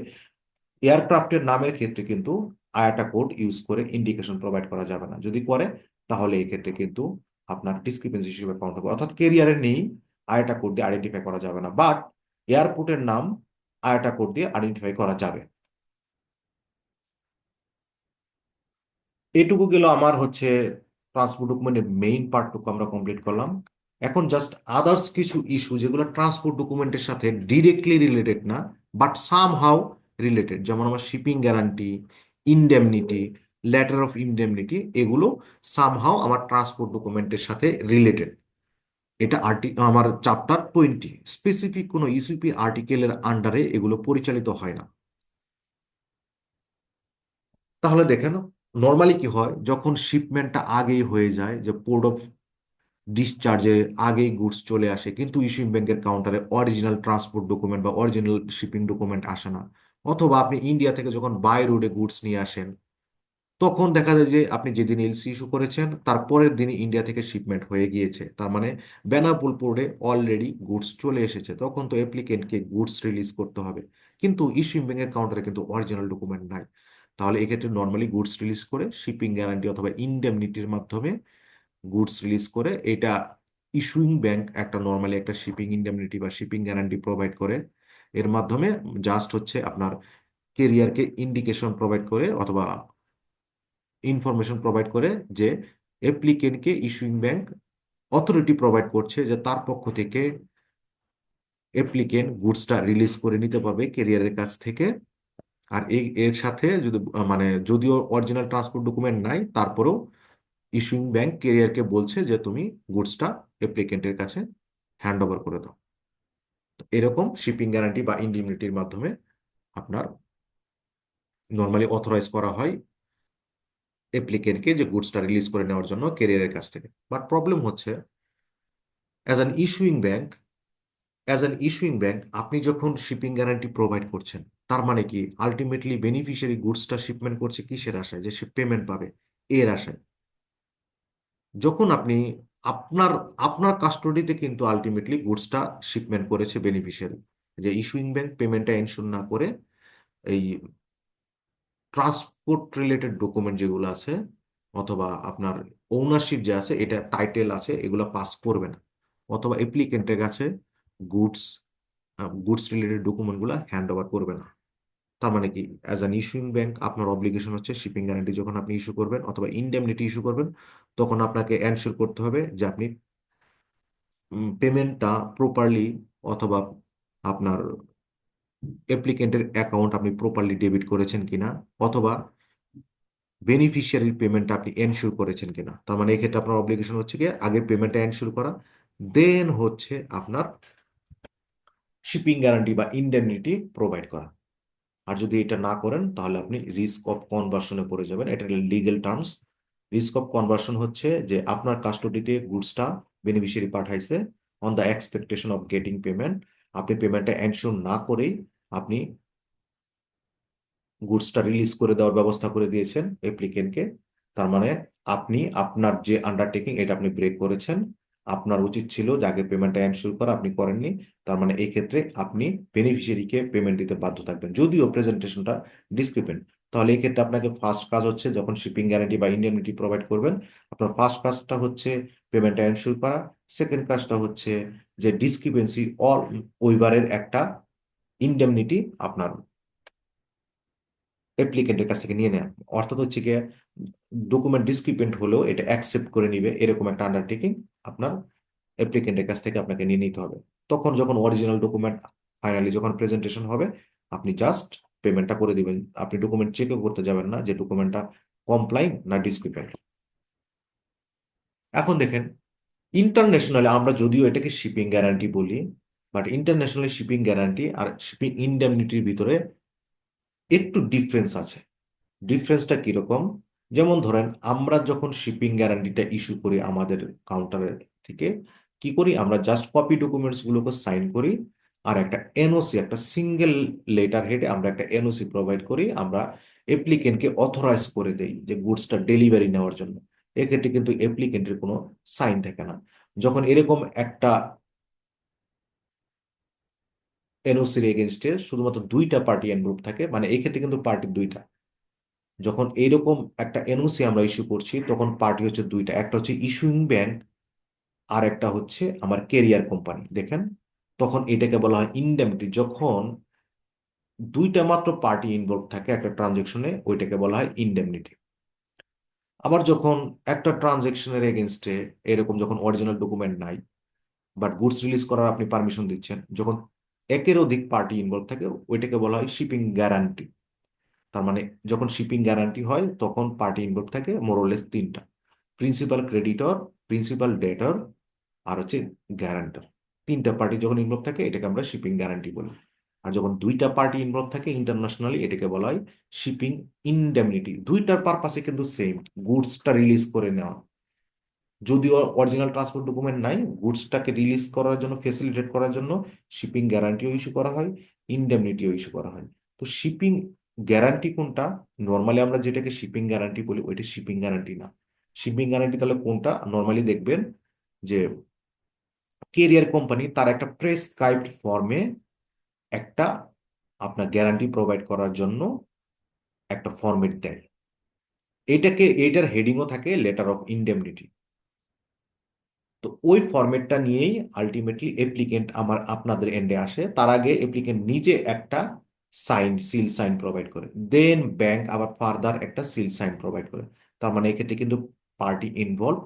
এয়ারক্রাফটের নামের ক্ষেত্রে কিন্তু আয়াটা কোড ইউজ করে ইন্ডিকেশন প্রোভাইড করা যাবে না। যদি করে তাহলে এই ক্ষেত্রে কিন্তু আপনার ডিসক্রিপেন্সি হিসেবে কাউন্ট হবে। অর্থাৎ কেরিয়ারের নেই আয়াটা কোড দিয়ে আইডেন্টিফাই করা যাবে না, বাট এয়ারপোর্টের নাম আয়াটা কোড দিয়ে আইডেন্টিফাই করা যাবে। এটুকু গেল আমার হচ্ছে ট্রান্সপোর্ট ডকুমেন্টের মেইন পার্টটুকু আমরা কমপ্লিট করলাম। এখন জাস্ট আদার্স কিছু ইস্যু যেগুলো ট্রান্সপোর্ট ডকুমেন্টের সাথে ডিরেক্টলি রিলেটেড না, বাট সামহাউ রিলেটেড, যেমন আমার shipping guarantee, indemnity, letter of indemnity, এগুলো সামহাউ আমার ট্রান্সপোর্ট ডকুমেন্টের সাথে রিলেটেড। এটা আমার চ্যাপ্টার 20, স্পেসিফিক কোনো ইউসিপি আর্টিকেলের আন্ডারে এগুলো পরিচালিত হয় না। তাহলে দেখেন, নর্মালি কি হয়, যখন শিপমেন্টটা আগেই হয়ে যায়, যে পোর্ট অফ ডিসচার্জের আগেই গুডস চলে আসে, কিন্তু ইস্যুইং ব্যাংকের কাউন্টারে অরিজিনাল ট্রান্সপোর্ট ডকুমেন্ট বা অরিজিনাল শিপিং ডকুমেন্ট আসে না, অথবা আপনি ইন্ডিয়া থেকে যখন বাই রোডে গুডস নিয়ে আসেন, তখন দেখা যায় যে আপনি যেদিন এলসি ইস্যু করেছেন তার পরের দিনই ইন্ডিয়া থেকে শিপমেন্ট হয়ে গিয়েছে, তার মানে বেনাপোল পোর্টে অলরেডি গুডস চলে এসেছে, তখন তো অ্যাপ্লিকেন্টকে গুডস রিলিজ করতে হবে। কিন্তু ইস্যুইং ব্যাংকের কাউন্টারে কিন্তু অরিজিনাল ডকুমেন্ট নাই। তাহলে এক্ষেত্রে নর্মালি গুডস রিলিজ করে শিপিং গ্যারান্টি অথবা ইনডেমনিটির মাধ্যমে গুডস রিলিজ করে, এটা ইস্যুইং ব্যাংক একটা নর্মালি একটা শিপিং ইনডেমনিটি বা শিপিং গ্যারান্টি প্রোভাইড করে। এর মাধ্যমে জাস্ট হচ্ছে আপনার কেরিয়ারকে ইন্ডিকেশন প্রোভাইড করে অথবা ইনফরমেশন প্রোভাইড করে যে অ্যাপ্লিকেন্টকে ইস্যুইং ব্যাংক অথরিটি প্রোভাইড করছে যে তার পক্ষ থেকে অ্যাপ্লিকেন্ট গুডসটা রিলিজ করে নিতে পারবে কেরিয়ারের কাছ থেকে। আর এর সাথে যদি মানে যদিও অরিজিনাল ট্রান্সপোর্ট ডকুমেন্ট নাই, তারপরেও ইস্যুইং ব্যাংক কেরিয়ারকে বলছে যে তুমি গুডসটা অ্যাপ্লিকেন্টের কাছে হ্যান্ড ওভার করে দাও। তো এরকম শিপিং গ্যারান্টি বা ইন্ডিমনিটির মাধ্যমে আপনার নর্মালি অথরাইজ করা হয় অ্যাপ্লিকেন্টকে যে গুডসটা রিলিজ করে নেওয়ার জন্য কেরিয়ারের কাছ থেকে। বাট প্রবলেম হচ্ছে, অ্যাজ অ্যান ইস্যুইং ব্যাংক আপনি যখন শিপিং গ্যারান্টি প্রোভাইড করছেন, তার মানে কি আলটিমেটলি বেনিফিশিয়ারি গুডসটা শিপমেন্ট করছে কিসের আশায়, যে সে পেমেন্ট পাবে, এর আশায়। যখন আপনি আপনার আপনার কাস্টডিতে কিন্তু আলটিমেটলি গুডসটা শিপমেন্ট করেছে বেনিফিশিয়ারি, যে ইস্যুইং ব্যাংক পেমেন্টটা এনশিওর না করে এই ট্রান্সপোর্ট রিলেটেড ডকুমেন্ট যেগুলো আছে অথবা আপনার ওনারশিপ যে আছে, এটা টাইটেল আছে, এগুলো পাস করবে না, অথবা অ্যাপ্লিকেন্টের কাছে গুডস গুডস রিলেটেড ডকুমেন্টগুলো হ্যান্ড ওভার করবে না। তার মানে কি, অ্যাজ অ্যান ইস্যুইং ব্যাংক আপনার অব্লিগেশন হচ্ছে শিপিং গ্যারান্টি যখন আপনি ইস্যু করবেন অথবা ইনডেমনিটি ইস্যু করবেন, তখন আপনাকে এনশিওর করতে হবে যে আপনি পেমেন্টটা প্রপারলি, অথবা আপনার অ্যাপ্লিকেন্টের অ্যাকাউন্ট আপনি প্রপারলি ডেবিট করেছেন কিনা, অথবা বেনিফিশিয়ারির পেমেন্টটা আপনি এনশিওর করেছেন কিনা। তার মানে এক্ষেত্রে আপনার অব্লিগেশন হচ্ছে কি, আগে পেমেন্টটা এনশিওর করা, দেন হচ্ছে আপনার শিপিং গ্যারান্টি বা ইনডেমনিটি প্রোভাইড করা। আর যদি এটা না করেন তাহলে আপনি রিস্ক অফ কনভার্সনে পড়ে যাবেন। এটা legal terms. Risk of conversion হচ্ছে যে আপনার কাস্টডিতে গুডসটা বেনিফিশিয়ারি পাঠাইছে on the expectation of getting payment, আপনি পেমেন্টটা এনশিওর না করেই আপনি গুডসটা রিলিজ করে দেওয়ার ব্যবস্থা করে দিয়েছেন অ্যাপ্লিকেন্টকে। তার মানে আপনি আপনার যে আন্ডারটেকিং এটা আপনি ব্রেক করেছেন। আপনার উচিত ছিল যে আগে পেমেন্টটা এনশিওর করা, আপনি করেননি। তার মানে এই ক্ষেত্রে আপনি বেনিফিশিয়ারিকে পেমেন্ট দিতে বাধ্য থাকবেন, যদিও প্রেজেন্টেশনটা ডিসক্রিপেন্ট। তাহলে এই ক্ষেত্রে আপনাকে ফার্স্ট কাজ হচ্ছে, যখন শিপিং গ্যারান্টি বা ইন্ডেমনিটি প্রোভাইড করবেন, আপনার ফার্স্ট কাজটা হচ্ছে পেমেন্টটা এনশিওর করা। সেকেন্ড কাজটা হচ্ছে যে ডিসক্রিপেন্সি অল ওইবারের একটা ইন্ডেমনিটি আপনার অ্যাপ্লিকেন্টের কাছ থেকে নিয়ে নেয়। অর্থাৎ হচ্ছে গিয়ে ডকুমেন্ট ডিসক্রিপেন্ট হলেও এটা অ্যাকসেপ্ট করে নিবে, এরকম একটা আন্ডারটেকিং আপনার অ্যাপ্লিকেন্টের কাছ থেকে আপনাকে নিয়ে নিতে হবে। তখন যখন অরিজিনাল ডকুমেন্ট ফাইনালি যখন প্রেজেন্টেশন হবে, আপনি জাস্ট পেমেন্টটা করে দিবেন। আপনি ডকুমেন্ট চেকও করতে যাবেন না যে ডকুমেন্টটা কমপ্লাইং না ডিসক্রিপেন্ট। এখন দেখেন, ইন্টারন্যাশনালি আমরা যদিও এটাকে শিপিং গ্যারান্টি বলি, বাট ইন্টারন্যাশনালি শিপিং গ্যারান্টি আর শিপিং ইনডেমনিটির ভিতরে একটু ডিফারেন্স আছে। ডিফারেন্সটা কিরকম? যেমন ধরেন, আমরা যখন শিপিং গ্যারান্টিটা ইস্যু করি আমাদের কাউন্টারের থেকে, কি করি, আমরা জাস্ট কপি ডকুমেন্টস গুলোকে সাইন করি, আর একটা এনওসি, একটা সিঙ্গেল লেটার হেডে আমরা একটা এনওসি প্রোভাইড করি, আমরা অ্যাপ্লিকেন্টকে অথরাইজ করে দেই যে গুডসটা ডেলিভারি নেওয়ার জন্য। এক্ষেত্রে কিন্তু অ্যাপ্লিকেন্টের কোনো সাইন থাকে না। যখন এরকম একটা এনওসির এগেনস্টে শুধুমাত্র দুইটা পার্টি ইনভলভ থাকে, মানে এক্ষেত্রে কিন্তু পার্টি দুইটা। যখন এইরকম একটা এনওসি আমরা ইস্যু করছি, তখন পার্টি হচ্ছে দুইটা, একটা হচ্ছে ইস্যুইং ব্যাংক, আর একটা হচ্ছে আমার কেরিয়ার কোম্পানি। দেখেন, তখন এটাকে বলা হয় ইনডেমনিটি। যখন দুইটা মাত্র পার্টি ইনভলভ থাকে একটা ট্রানজেকশনে, ওইটাকে বলা হয় ইনডেমনিটি। আবার যখন একটা ট্রানজেকশনের এগেনস্টে এরকম যখন অরিজিনাল ডকুমেন্ট নাই, বাট গুডস রিলিজ করার আপনি পারমিশন দিচ্ছেন। যখন একের অধিক পার্টি ইনভলভ থাকে ওইটাকে বলা হয় শিপিং গ্যারান্টি। তার মানে যখন শিপিং গ্যারান্টি হয় তখন পার্টি ইনভলভ থাকে মোরলেস তিনটা: প্রিন্সিপাল ক্রেডিটর, প্রিন্সিপাল ডেটর, আর হচ্ছে গ্যারান্টার। তিনটা পার্টি যখন ইনভলভ থাকে এটাকে আমরা শিপিং গ্যারান্টি বলি। আর যখন দুইটা পার্টি ইনভলভ থাকে ইন্টারন্যাশনালি এটাকে বলা হয় শিপিং ইনডেমনিটি। দুইটার পারপাসে কিন্তু সেম, গুডসটা রিলিজ করে নেওয়া। যদিও অরিজিনাল ট্রান্সপোর্ট ডকুমেন্ট নাই, গুডসটাকে রিলিজ করার জন্য, ফেসিলিটেট করার জন্য শিপিং গ্যারান্টিও ইস্যু করা হয়, ইনডেমনিটিও ইস্যু করা হয়। তো শিপিং গ্যারান্টি কোনটা? নর্মালি আমরা যেটাকে শিপিং গ্যারান্টি বলি ওইটা শিপিং গ্যারান্টি না। শিপিং গ্যারান্টি তাহলে কোনটা? নর্মালি দেখবেন যে কেরিয়ার কোম্পানি তার একটা প্রেসক্রাইবড ফর্মে একটা আপনার গ্যারান্টি প্রোভাইড করার জন্য একটা ফরম্যাট দেয়। এটার হেডিংও থাকে লেটার অফ ইনডেমনিটি। তো ওই ফরম্যাটটা নিয়েই আলটিমেটলি অ্যাপ্লিকেন্ট আপনাদের এন্ডে আসে। তার আগে অ্যাপ্লিকেন্ট নিজে একটা সিল সাইন প্রোভাইড করে, দেন ব্যাংক আবার ফার্দার একটা সিল সাইন প্রোভাইড করে। তার মানে এক্ষেত্রে কিন্তু পার্টি ইনভলভ,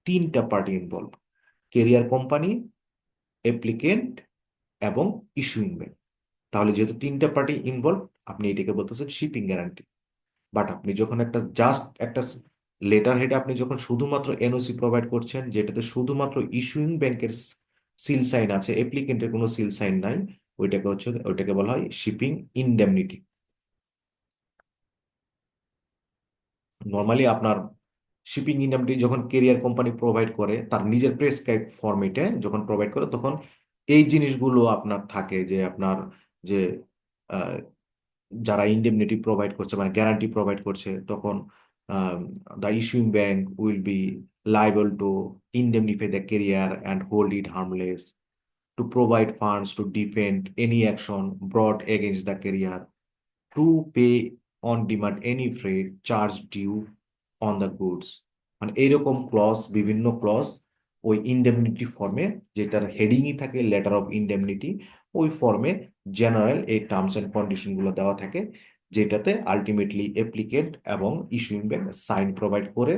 তিনটা party involve: career company, applicant এবং ইস্যুইং ব্যাংক। তাহলে যেহেতু তিনটা পার্টি ইনভলভ, আপনি এটাকে বলতেছেন শিপিং গ্যারান্টি। বাট আপনি যখন একটা লেটার হেডে আপনি যখন শুধুমাত্র এনওসি প্রোভাইড করছেন, যেটাতে শুধুমাত্র ইস্যুইং ব্যাংকের সিল সাইন আছে, অ্যাপ্লিকেন্টের কোনো সিল সাইন নাই, ওইটাকে বলা হয় শিপিং ইনডেমনিটি। নর্মালি আপনার শিপিং ইনডেমনিটি যখন কেরিয়ার কোম্পানি প্রোভাইড করে তার নিজের প্রেসক্রাইব ফরম্যাটে যখন প্রোভাইড করে, তখন এই জিনিসগুলো আপনার থাকে যে আপনার যে যারা ইনডেমনিটি প্রোভাইড করছে মানে গ্যারান্টি প্রোভাইড করছে, তখন the issuing bank will be liable to indemnify the carrier and hold it harmless, to provide funds to defend any action brought against the carrier, to pay on demand any freight charge due on the goods। মানে এইরকম clause, বিভিন্ন clause ওই indemnity ফর্মে, যেটার হেডিংই থাকে letter of indemnity, ওই ফর্মে general এই টার্মস এন্ড কন্ডিশন গুলো দেওয়া থাকে, যেটাতে আলটিমেটলি অ্যাপ্লিকেন্ট এবং ইস্যুইং ব্যাংক সাইন প্রোভাইড করে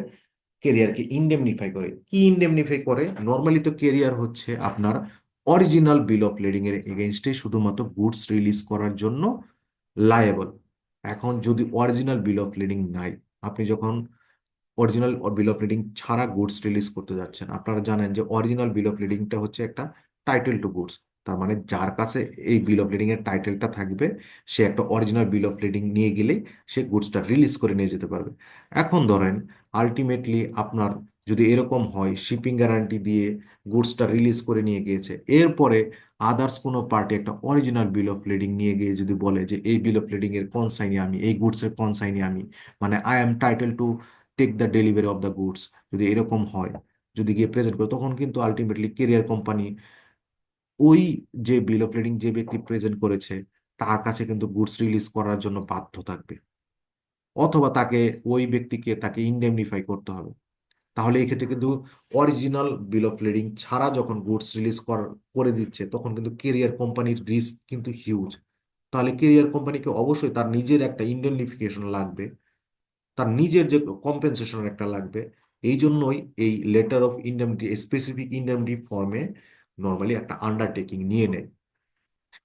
কেরিয়ারকে ইনডেমনিফাই করে। কি ইনডেমনিফাই করে? নর্মালি তো কেরিয়ার হচ্ছে আপনার অরিজিনাল বিল অফ লেডিং এর এগেনস্টে শুধুমাত্র গুডস রিলিজ করার জন্য লায়েবল। এখন যদি অরিজিনাল বিল অফ লেডিং নাই, আপনি যখন অরিজিনাল বিল অফ লেডিং ছাড়া গুডস রিলিজ করতে যাচ্ছেন, আপনারা জানেন যে অরিজিনাল বিল অফ লেডিংটা হচ্ছে একটা টাইটেল টু গুডস। তার মানে যার কাছে এই বিল অফ লেডিং এর টাইটেলটা থাকবে সে একটা অরিজিনাল বিল অফ লেডিং নিয়ে গেলেই সে গুডসটা রিলিজ করে নিয়ে যেতে পারবে। এখন ধরেন আলটিমেটলি আপনার যদি এরকম হয় শিপিং গ্যারান্টি দিয়ে গুডসটা রিলিজ করে নিয়ে গিয়েছে, এরপরে আদার্স কোনো পার্টি একটা অরিজিনাল বিল অফ লেডিং নিয়ে গিয়ে যদি বলে যে এই বিল অফ লেডিং এর কনসাইনি আমি, এই গুডস এর কনসাইনি আমি, মানে I am title to take the delivery of the goods, যদি এরকম হয়, যদি গিয়ে প্রেজেন্ট করে, তখন কিন্তু আলটিমেটলি কেরিয়ার কোম্পানি ওই যে বিল অফ লেডিং যে ব্যক্তি প্রেজেন্ট করেছে তার কাছে কিন্তু গুডস রিলিজ করার জন্য বাধ্য থাকবে, অথবা ওই ব্যক্তিকে তাকে ইনডেমনিফাই করতে হবে। তাহলে এই ক্ষেত্রে কিন্তু অরিজিনাল বিল অফ লেডিং ছাড়া যখন গুডস রিলিজ করে দিচ্ছে, তখন কিন্তু কেরিয়ার কোম্পানির রিস্ক কিন্তু হিউজ। তাহলে কেরিয়ার কোম্পানিকে অবশ্যই তার নিজের একটা ইন্ডেমনিফিকেশন লাগবে, তার নিজের যে কম্পেনসেশন একটা লাগবে। এই জন্যই এই letter of indemnity, specific indemnity ফর্মে নর্মালি একটা আন্ডারটেকিং নিয়ে নেয়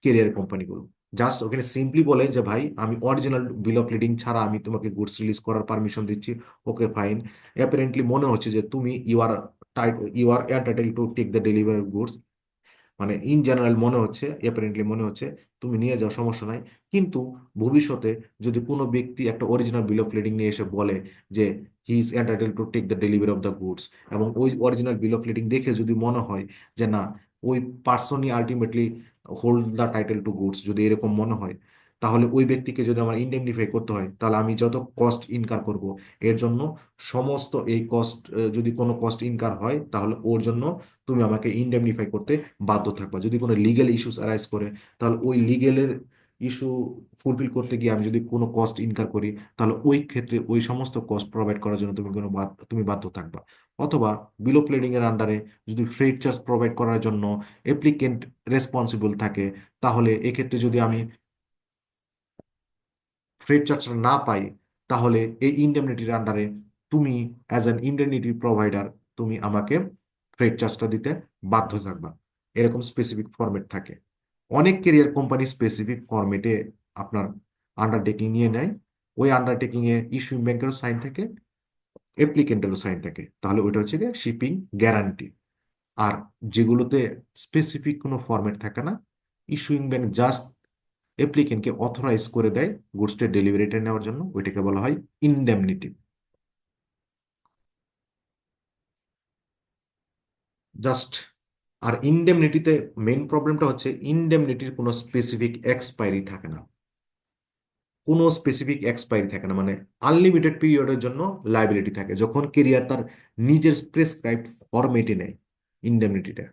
কেরিয়ার কোম্পানিগুলো। জাস্ট ওখানে সিম্পলি বলে যে ভাই আমি অরিজিনাল বিল অফ লিডিং ছাড়া আমি তোমাকে গুডস রিলিজ করার পারমিশন দিচ্ছি, ওকে ফাইন। অ্যাপারেন্টলি মনে হচ্ছে যে তুমি you are entitle to take the delivery goods, মানে ইন জেনারেল মনে হচ্ছে, অ্যাপারেন্টলি মনে হচ্ছে তুমি নিয়ে যাও, সমস্যা নাই। কিন্তু ভবিষ্যতে যদি কোনো ব্যক্তি একটা অরিজিনাল বিল অফ লেডিং নিয়ে এসে বলে যে he is entitle to take the delivery of the goods, এবং ওই অরিজিনাল বিল অফ লেডিং দেখে যদি মনে হয় যে না, ওই পার্সনই ultimately hold the title to goods, যদি এরকম মনে হয়, তাহলে ওই ব্যক্তিকে যদি আমার ইন্ডেমনিফাই করতে হয়, তাহলে আমি যত কস্ট ইনকার করব এর জন্য, সমস্ত এই কস্ট, যদি কোনো কস্ট ইনকার হয় তাহলে ওর জন্য তুমি আমাকে ইন্ডেমনিফাই করতে বাধ্য থাকবা। যদি কোনো লিগেল ইস্যুস অ্যারাইজ করে, তাহলে ওই লিগেলের ইস্যু ফুলফিল করতে গিয়ে আমি যদি কোনো কস্ট ইনকার করি, তাহলে ওই ক্ষেত্রে ওই সমস্ত কস্ট প্রোভাইড করার জন্য তুমি বাধ্য থাকবা। অথবা বিল অফ লেডিং এর আন্ডারে যদি ফ্রেট চার্জ প্রোভাইড করার জন্য অ্যাপ্লিকেন্ট রেসপন্সিবল থাকে, তাহলে এক্ষেত্রে যদি আমি ফ্রেট চার্জটা না পাই, তাহলে এই ইন্ডেমনিটির আন্ডারে তুমি অ্যাজ অ্যান ইন্ডেমনিটি প্রোভাইডার তুমি আমাকে ফ্রেট চার্জটা দিতে বাধ্য থাকবা। এরকম স্পেসিফিক ফরম্যাট থাকে। অনেক কেরিয়ার কোম্পানি স্পেসিফিক ফরম্যাটে আপনার আন্ডারটেকিং নিয়ে নেয়। ওই আন্ডারটেকিং এ ইস্যুইং ব্যাংকেরও সাইন থাকে, অ্যাপ্লিকেন্টেরও সাইন থাকে, তাহলে ওইটা হচ্ছে গিয়ে শিপিং গ্যারান্টি। আর যেগুলোতে স্পেসিফিক কোনো ফরম্যাট থাকে না, ইস্যুইং ব্যাংক জাস্ট অ্যাপ্লিকেন্টকে অথরাইজ করে দেয় গুডসের ডেলিভারিটা নেওয়ার জন্য, ওইটাকে বলা হয় ইনডেমনিটি। জাস্ট, আর ইনডেমনিটিতে মেন প্রবলেমটা হচ্ছে ইনডেমনিটির কোনো স্পেসিফিক এক্সপায়ারি থাকে না। কোনো স্পেসিফিক এক্সপায়ারি থাকে না, মানে আনলিমিটেড পিরিয়ডের জন্য লাইবিলিটি থাকে যখন কেরিয়ার তার নিজের প্রেসক্রাইবড ফরম্যাটে নেয় ইনডেমনিটিটা।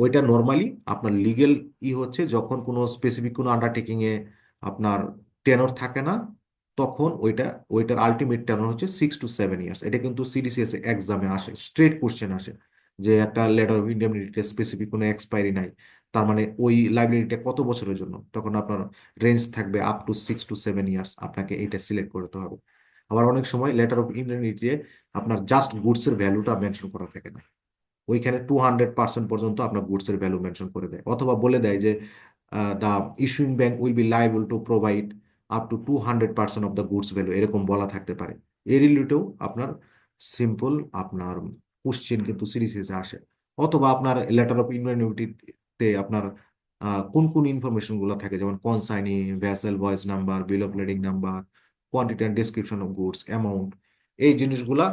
ওইটা নর্মালি আপনার লিগেল হচ্ছে যখন কোনো স্পেসিফিক কোনো আন্ডারটেকিং এ আপনার টেনর থাকে না, তখন ওইটার আলটিমেট টেনর হচ্ছে 6 to 7 ইয়ার্স। এটা কিন্তু সিডিসিএস এক্সামে আসে, স্ট্রেট কোশ্চেন আসে যে একটা লেটার অফ ইন্ডেমনিটিতে স্পেসিফিক কোনো এক্সপায়ারি নাই, তার মানে ওই লাইবিলিটিটা কত বছরের জন্য, তখন আপনার রেঞ্জ থাকবে আপ টু 6 to 7 ইয়ার্স, আপনাকে এটা সিলেক্ট করতে হবে। আবার অনেক সময় লেটার অফ ইন্ডেমনিটিতে আপনার জাস্ট গুডসের ভ্যালুটা মেনশন করা থাকে না, ওইখানে 200% পর্যন্ত আপনার গুডস এর ভ্যালু মেনশন করে দেয়, অথবা বলে দেয় যে the issuing bank will be liable to provide up to 200% of the goods value, এরকম বলা থাকতে পারে। এর রিলেটেও আপনার সিম্পল আপনার কোশ্চেন কিন্তু সিরিজে আসে। অথবা আপনার লেটার অফ ইনভেন্টিভিটিতে আপনার কোন কোন ইনফরমেশন গুলো থাকে, যেমন consignee, vessel voyage number, bill of lading number, quantity and description of goods, amount, এই জিনিসগুলা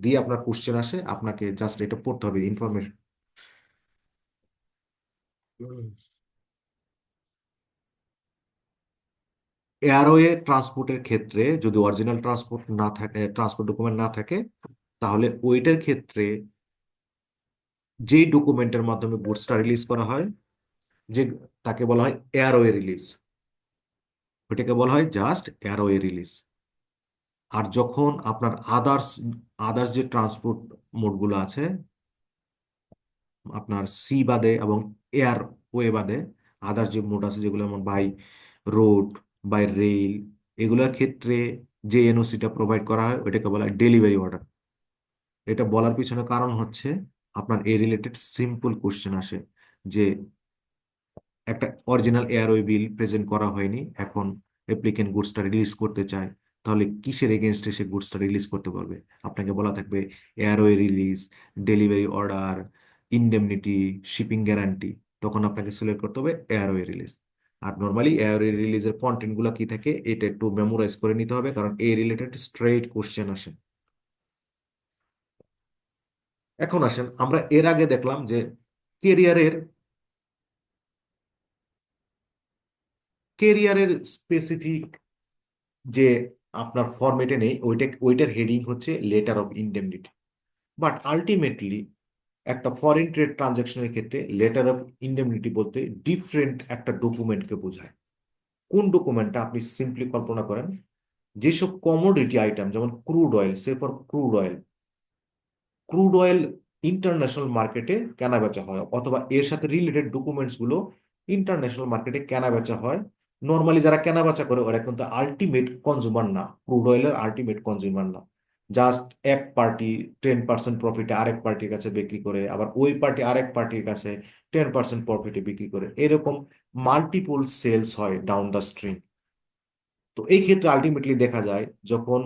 দিয়ে আপনার কোশ্চেন আসে, আপনাকে জাস্ট এটা পড়তে হবে ইনফরমেশন। এয়ারওয়ে ট্রান্সপোর্টের ক্ষেত্রে যদি অরিজিনাল ট্রান্সপোর্ট না থাকে, ট্রান্সপোর্ট ডকুমেন্ট না থাকে, তাহলে ওইটার ক্ষেত্রে যেই ডকুমেন্টের মাধ্যমে গুডসটা রিলিজ করা হয়, যে তাকে বলা হয় এয়ারওয়ে রিলিজ, ওইটাকে বলা হয় জাস্ট এয়ারওয়ে রিলিজ। আর যখন আপনার আদার্স আদার্স যে ট্রান্সপোর্ট মোডগুলো আছে, আপনার সি বাদে এবং এয়ার ওয়ে বাদে আদার্স যে মোড আছে, যেগুলো যেমন বাই রোড, বাই রেল, এগুলোর ক্ষেত্রে যে এনওসিটা প্রোভাইড করা হয় ওইটাকে বলা হয় ডেলিভারি অর্ডার। এটা বলার পিছনে কারণ হচ্ছে আপনার এ রিলেটেড সিম্পল কোশ্চেন আসে যে একটা অরিজিনাল এয়ারওয়ে বিল প্রেজেন্ট করা হয়নি, এখন অ্যাপ্লিকেন্ট গুডসটা রিলিজ করতে চায়, তাহলে কিসের এগেনস্টে সে গুডসটা রিলিজ করতে পারবে? আপনাকে বলা থাকবে airway release, delivery order, indemnity, shipping guarantee, তখন আপনাকে সিলেক্ট করতে হবে এয়ারওয়ে রিলিজ। আর নর্মালি এয়ারওয়ে রিলিজের কন্টেন্ট গুলো কি থাকে এটা একটু মেমোরাইজ করে নিতে হবে, কারণ এই রিলেটেড স্ট্রেট কোশ্চেন আসে। এখন আসেন, আমরা এর আগে দেখলাম যে কেরিয়ারের কেরিয়ারের স্পেসিফিক যে আপনার ফরম্যাটে নেই, ওইটার হেডিং হচ্ছে letter of indemnity. But ultimately একটা ফরেন ট্রেড ট্রানজাকশনের ক্ষেত্রে লেটার অফ ইনডেমনিটি বলতে ডিফারেন্ট একটা ডকুমেন্টকে বোঝায়। কোন ডকুমেন্টটা আপনি সিম্পলি কল্পনা করেন, যেসব কমোডিটি আইটেম যেমন crude oil, say for crude oil, crude oil international মার্কেটে কেনা বেচা হয়, অথবা এর সাথে রিলেটেড ডকুমেন্টস গুলো ইন্টারন্যাশনাল মার্কেটে কেনা বেচা হয়। নর্মালি যারা কেনা বেচা করে ওরা কিন্তু আলটিমেট কনজিউমার না, ক্রুড অয়েলের আলটিমেট কনজিউমার না, জাস্ট এক পার্টি 10% প্রফিটে আরেক পার্টির কাছে বিক্রি করে, আবার ওই পার্টি আরেক পার্টির কাছে 10% প্রফিটে বিক্রি করে, এরকম মাল্টিপল সেলস হয় ডাউন দ্য স্ট্রিম। তো এই ক্ষেত্রে আলটিমেটলি দেখা যায় যখন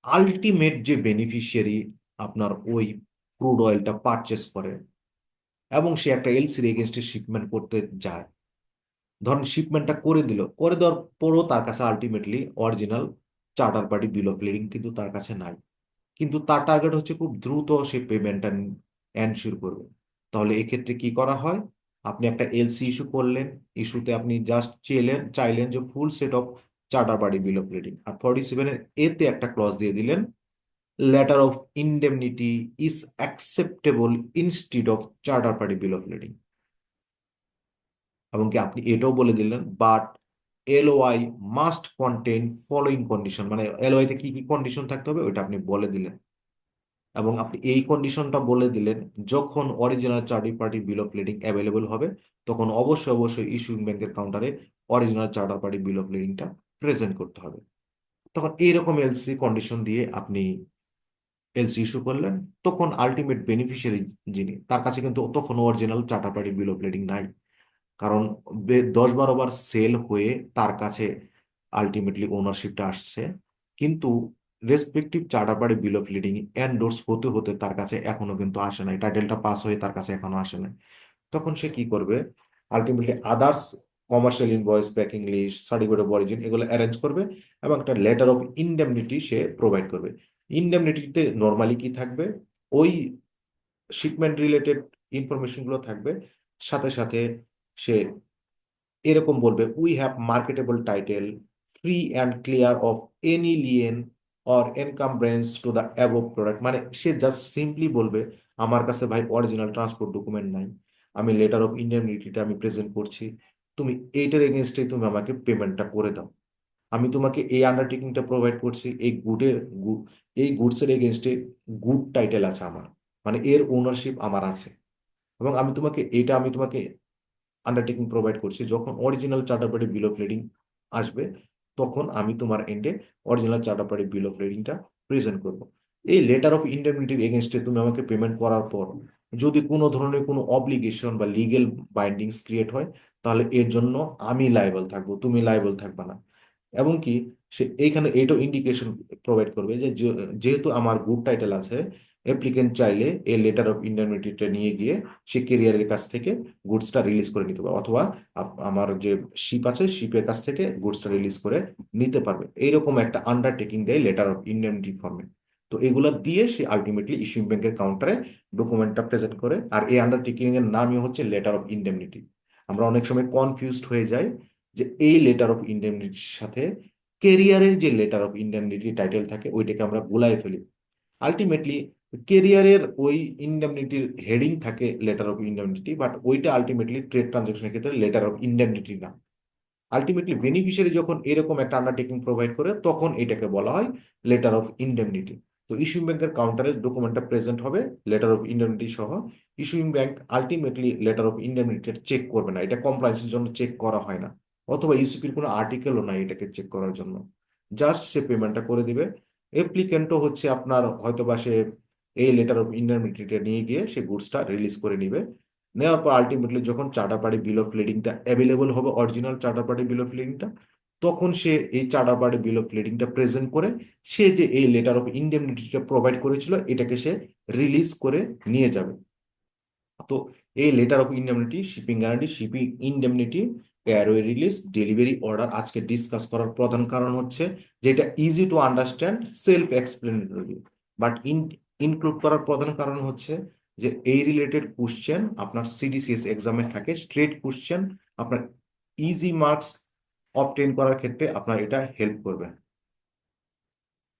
আলটিমেট যে বেনিফিশিয়ারি আপনার ওই ক্রুড অয়েলটা পারচেস করে এবং সে একটা এলসির এগেনস্টে শিপমেন্ট করতে যায়, ধরেন শিপমেন্টটা করে দিল, করে দেওয়ার পরও তার কাছে ultimately original charter party bill of lading কিন্তু তার কাছে নাই, কিন্তু তার টার্গেট হচ্ছে খুব দ্রুত সে পেমেন্টটা এনশিওর করবে। তাহলে এক্ষেত্রে কি করা হয়, আপনি একটা এলসি ইস্যু করলেন, ইস্যুতে আপনি জাস্ট চাইলেন যে full set of charter party bill of lading, আর 47 এতে একটা ক্লজ দিয়ে দিলেন, letter of indemnity is acceptable instead of charter party bill of lading। এবং কি আপনি এটাও বলে দিলেন but LOI must contain following condition, মানে এলওআই তে কি কি কন্ডিশন থাকতে হবে ওইটা আপনি বলে দিলেন। এবং আপনি এই কন্ডিশনটা বলে দিলেন, যখন original charter party bill of lading available হবে তখন অবশ্যই অবশ্যই ইস্যুইং ব্যাংকের কাউন্টারে original charter party bill of লেডিংটা প্রেজেন্ট করতে হবে। তখন এইরকম এলসি কন্ডিশন দিয়ে আপনি এলসি ইস্যু করলেন, তখন আলটিমেট বেনিফিশিয়ারি যিনি, তার কাছে কিন্তু তখন original charter party bill of lading নাই। কারণ 10-12 বার সেল হয়ে তার কাছে আলটিমেটলি ওনারশিপটা আসছে, কিন্তু respective charter party bill of leading endorse হতে হতে তার কাছে এখনো কিন্তু আসে নাই, টাইটেলটা পাস হয়ে তার কাছে এখনো আসে নাই। তখন সে কি করবে? Ultimately others commercial invoice, packing list, certificate of origin এগুলো অ্যারেঞ্জ করবে এবং একটা লেটার অফ ইনডেমনিটি সে প্রোভাইড করবে। ইনডেমনিটিতে নর্মালি কি থাকবে? ওই শিপমেন্ট রিলেটেড ইনফরমেশনগুলো থাকবে, সাথে সাথে সে এরকম বলবে, we have marketable title free and clear of any lien or encumbrance to the above product. মানে সে জাস্ট সিম্পলি বলবে, আমার কাছে ভাই অরিজিনাল ট্রান্সপোর্ট ডকুমেন্ট নাই, আমি লেটার অফ ইন্ডেমনিটিটা আমি প্রেজেন্ট করছি, তুমি এইটার এগেনস্টে তুমি আমাকে পেমেন্টটা করে দাও। আমি তোমাকে এই আন্ডারটেকিংটা প্রোভাইড করছি, এই গুডসের এগেনস্টে গুড টাইটেল আছে আমার, মানে এর ওনারশিপ আমার আছে, এবং আমি তোমাকে আন্ডারটেকিং প্রোভাইড করছি, যখন original charter party bill of lading আসবে তখন আমি তোমার এন্ডে original charter party bill of লেডিংটা প্রেজেন্ট করব। এই লেটার অফ ইন্ডেমনিটির এগেনস্টে তুমি আমাকে পেমেন্ট করার পর যদি কোনো ধরনের কোনো অব্লিগেশন বা লিগেল বাইন্ডিংস ক্রিয়েট হয়, তাহলে এর জন্য আমি লাইবল থাকবো, তুমি লাইবল থাকবে না। এবং কি, সে এইখানে এইটাও ইন্ডিকেশন প্রোভাইড করবে যে যেহেতু আমার গুড টাইটেল আছে, অ্যাপ্লিকেন্ট চাইলে এই লেটার অফ ইন্ডেমনিটিটা নিয়ে গিয়ে সে কেরিয়ারের কাছ থেকে গুডসটা রিলিজ করে নিতে পারবে, অথবা আমার যে শিপ আছে শিপের কাছ থেকে গুডসটা রিলিজ করে নিতে পারবে। এইরকম একটা আন্ডারটেকিং দেয় লেটার অফ ইন্ডেমনিটি ফর্মে। তো এগুলো দিয়ে সে আলটিমেটলি ইস্যুইং ব্যাংকের কাউন্টারে ডকুমেন্টটা প্রেজেন্ট করে, আর এই আন্ডারটেকিং এর নামই হচ্ছে লেটার অফ ইন্ডেমনিটি। আমরা অনেক সময় কনফিউজড হয়ে যাই যে এই লেটার অফ ইন্ডেমনিটির সাথে কেরিয়ারের যে লেটার অফ ইন্ডেমনিটি টাইটেল থাকে ওইটাকে আমরা গুলায় ফেলি। আলটিমেটলি কেরিয়ারের ওই ইন্ডেমনিটির হেডিং থাকে লেটার অফ ইন্ডেমনিটি, বাট ওইটা আলটিমেটলি ট্রেড ট্রানজাকশনের ক্ষেত্রে লেটার অফ ইন্ডেমনিটি না। আলটিমেটলি বেনিফিশিয়ারি যখন এরকম একটা আন্ডারটেকিং প্রোভাইড করে তখন এটাকে বলা হয় লেটার অফ ইন্ডেমনিটি। তো ইস্যুইং ব্যাংকের কাউন্টারে ডকুমেন্টটা প্রেজেন্ট হবে লেটার অফ ইন্ডেমনিটি সহ। Issuing bank ultimately letter of indemnity check করবে না, এটা কমপ্লায়েন্সের জন্য চেক করা হয় না, অথবা ইউসিপির কোনো আর্টিকেলও নাই এটাকে চেক করার জন্য। জাস্ট সে পেমেন্টটা করে দিবে। অ্যাপ্লিকেন্টও হচ্ছে আপনার হয়তোবা সে এই লেটার অফ ইন্ডেমনিটিটা নিয়ে গিয়ে সে গুডসটা রিলিজ করে নিবে। নেওয়ার পর আলটিমেটলি যখন চার্টার পার্টি বিল অফ লেডিংটা অ্যাভেলেবল হবে, original charter party bill of লেডিংটা, তখন সে এই চার্টার পার্টি বিল অফ লেডিংটা প্রেজেন্ট করে সে যে এই লেটার অফ ইন্ডেমনিটিটা প্রোভাইড করেছিল এটাকে সে রিলিজ করে নিয়ে যাবে। তো এই letter of indemnity, shipping guarantee, shipping indemnity, airway release, delivery order আজকে ডিসকাস করার প্রধান কারণ হচ্ছে যে এটা easy to understand, self explanatory, but include করার প্রধান কারণ হচ্ছে যে এই রিলেটেড কোশ্চেন আপনার সিডিসিএস এক্সামে থাকে, স্ট্রেট কোশ্চেন, আপনার ইজি মার্কস অবটেন করার ক্ষেত্রে আপনার এটা হেল্প করবে।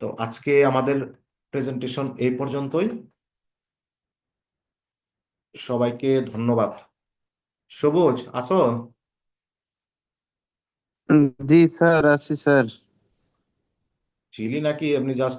তো আজকে আমাদের প্রেজেন্টেশন এই পর্যন্তই। সবাইকে ধন্যবাদ। সবুজ আছো? জি স্যার, আছি স্যার। ছিলি নাকি এমনি জাস্ট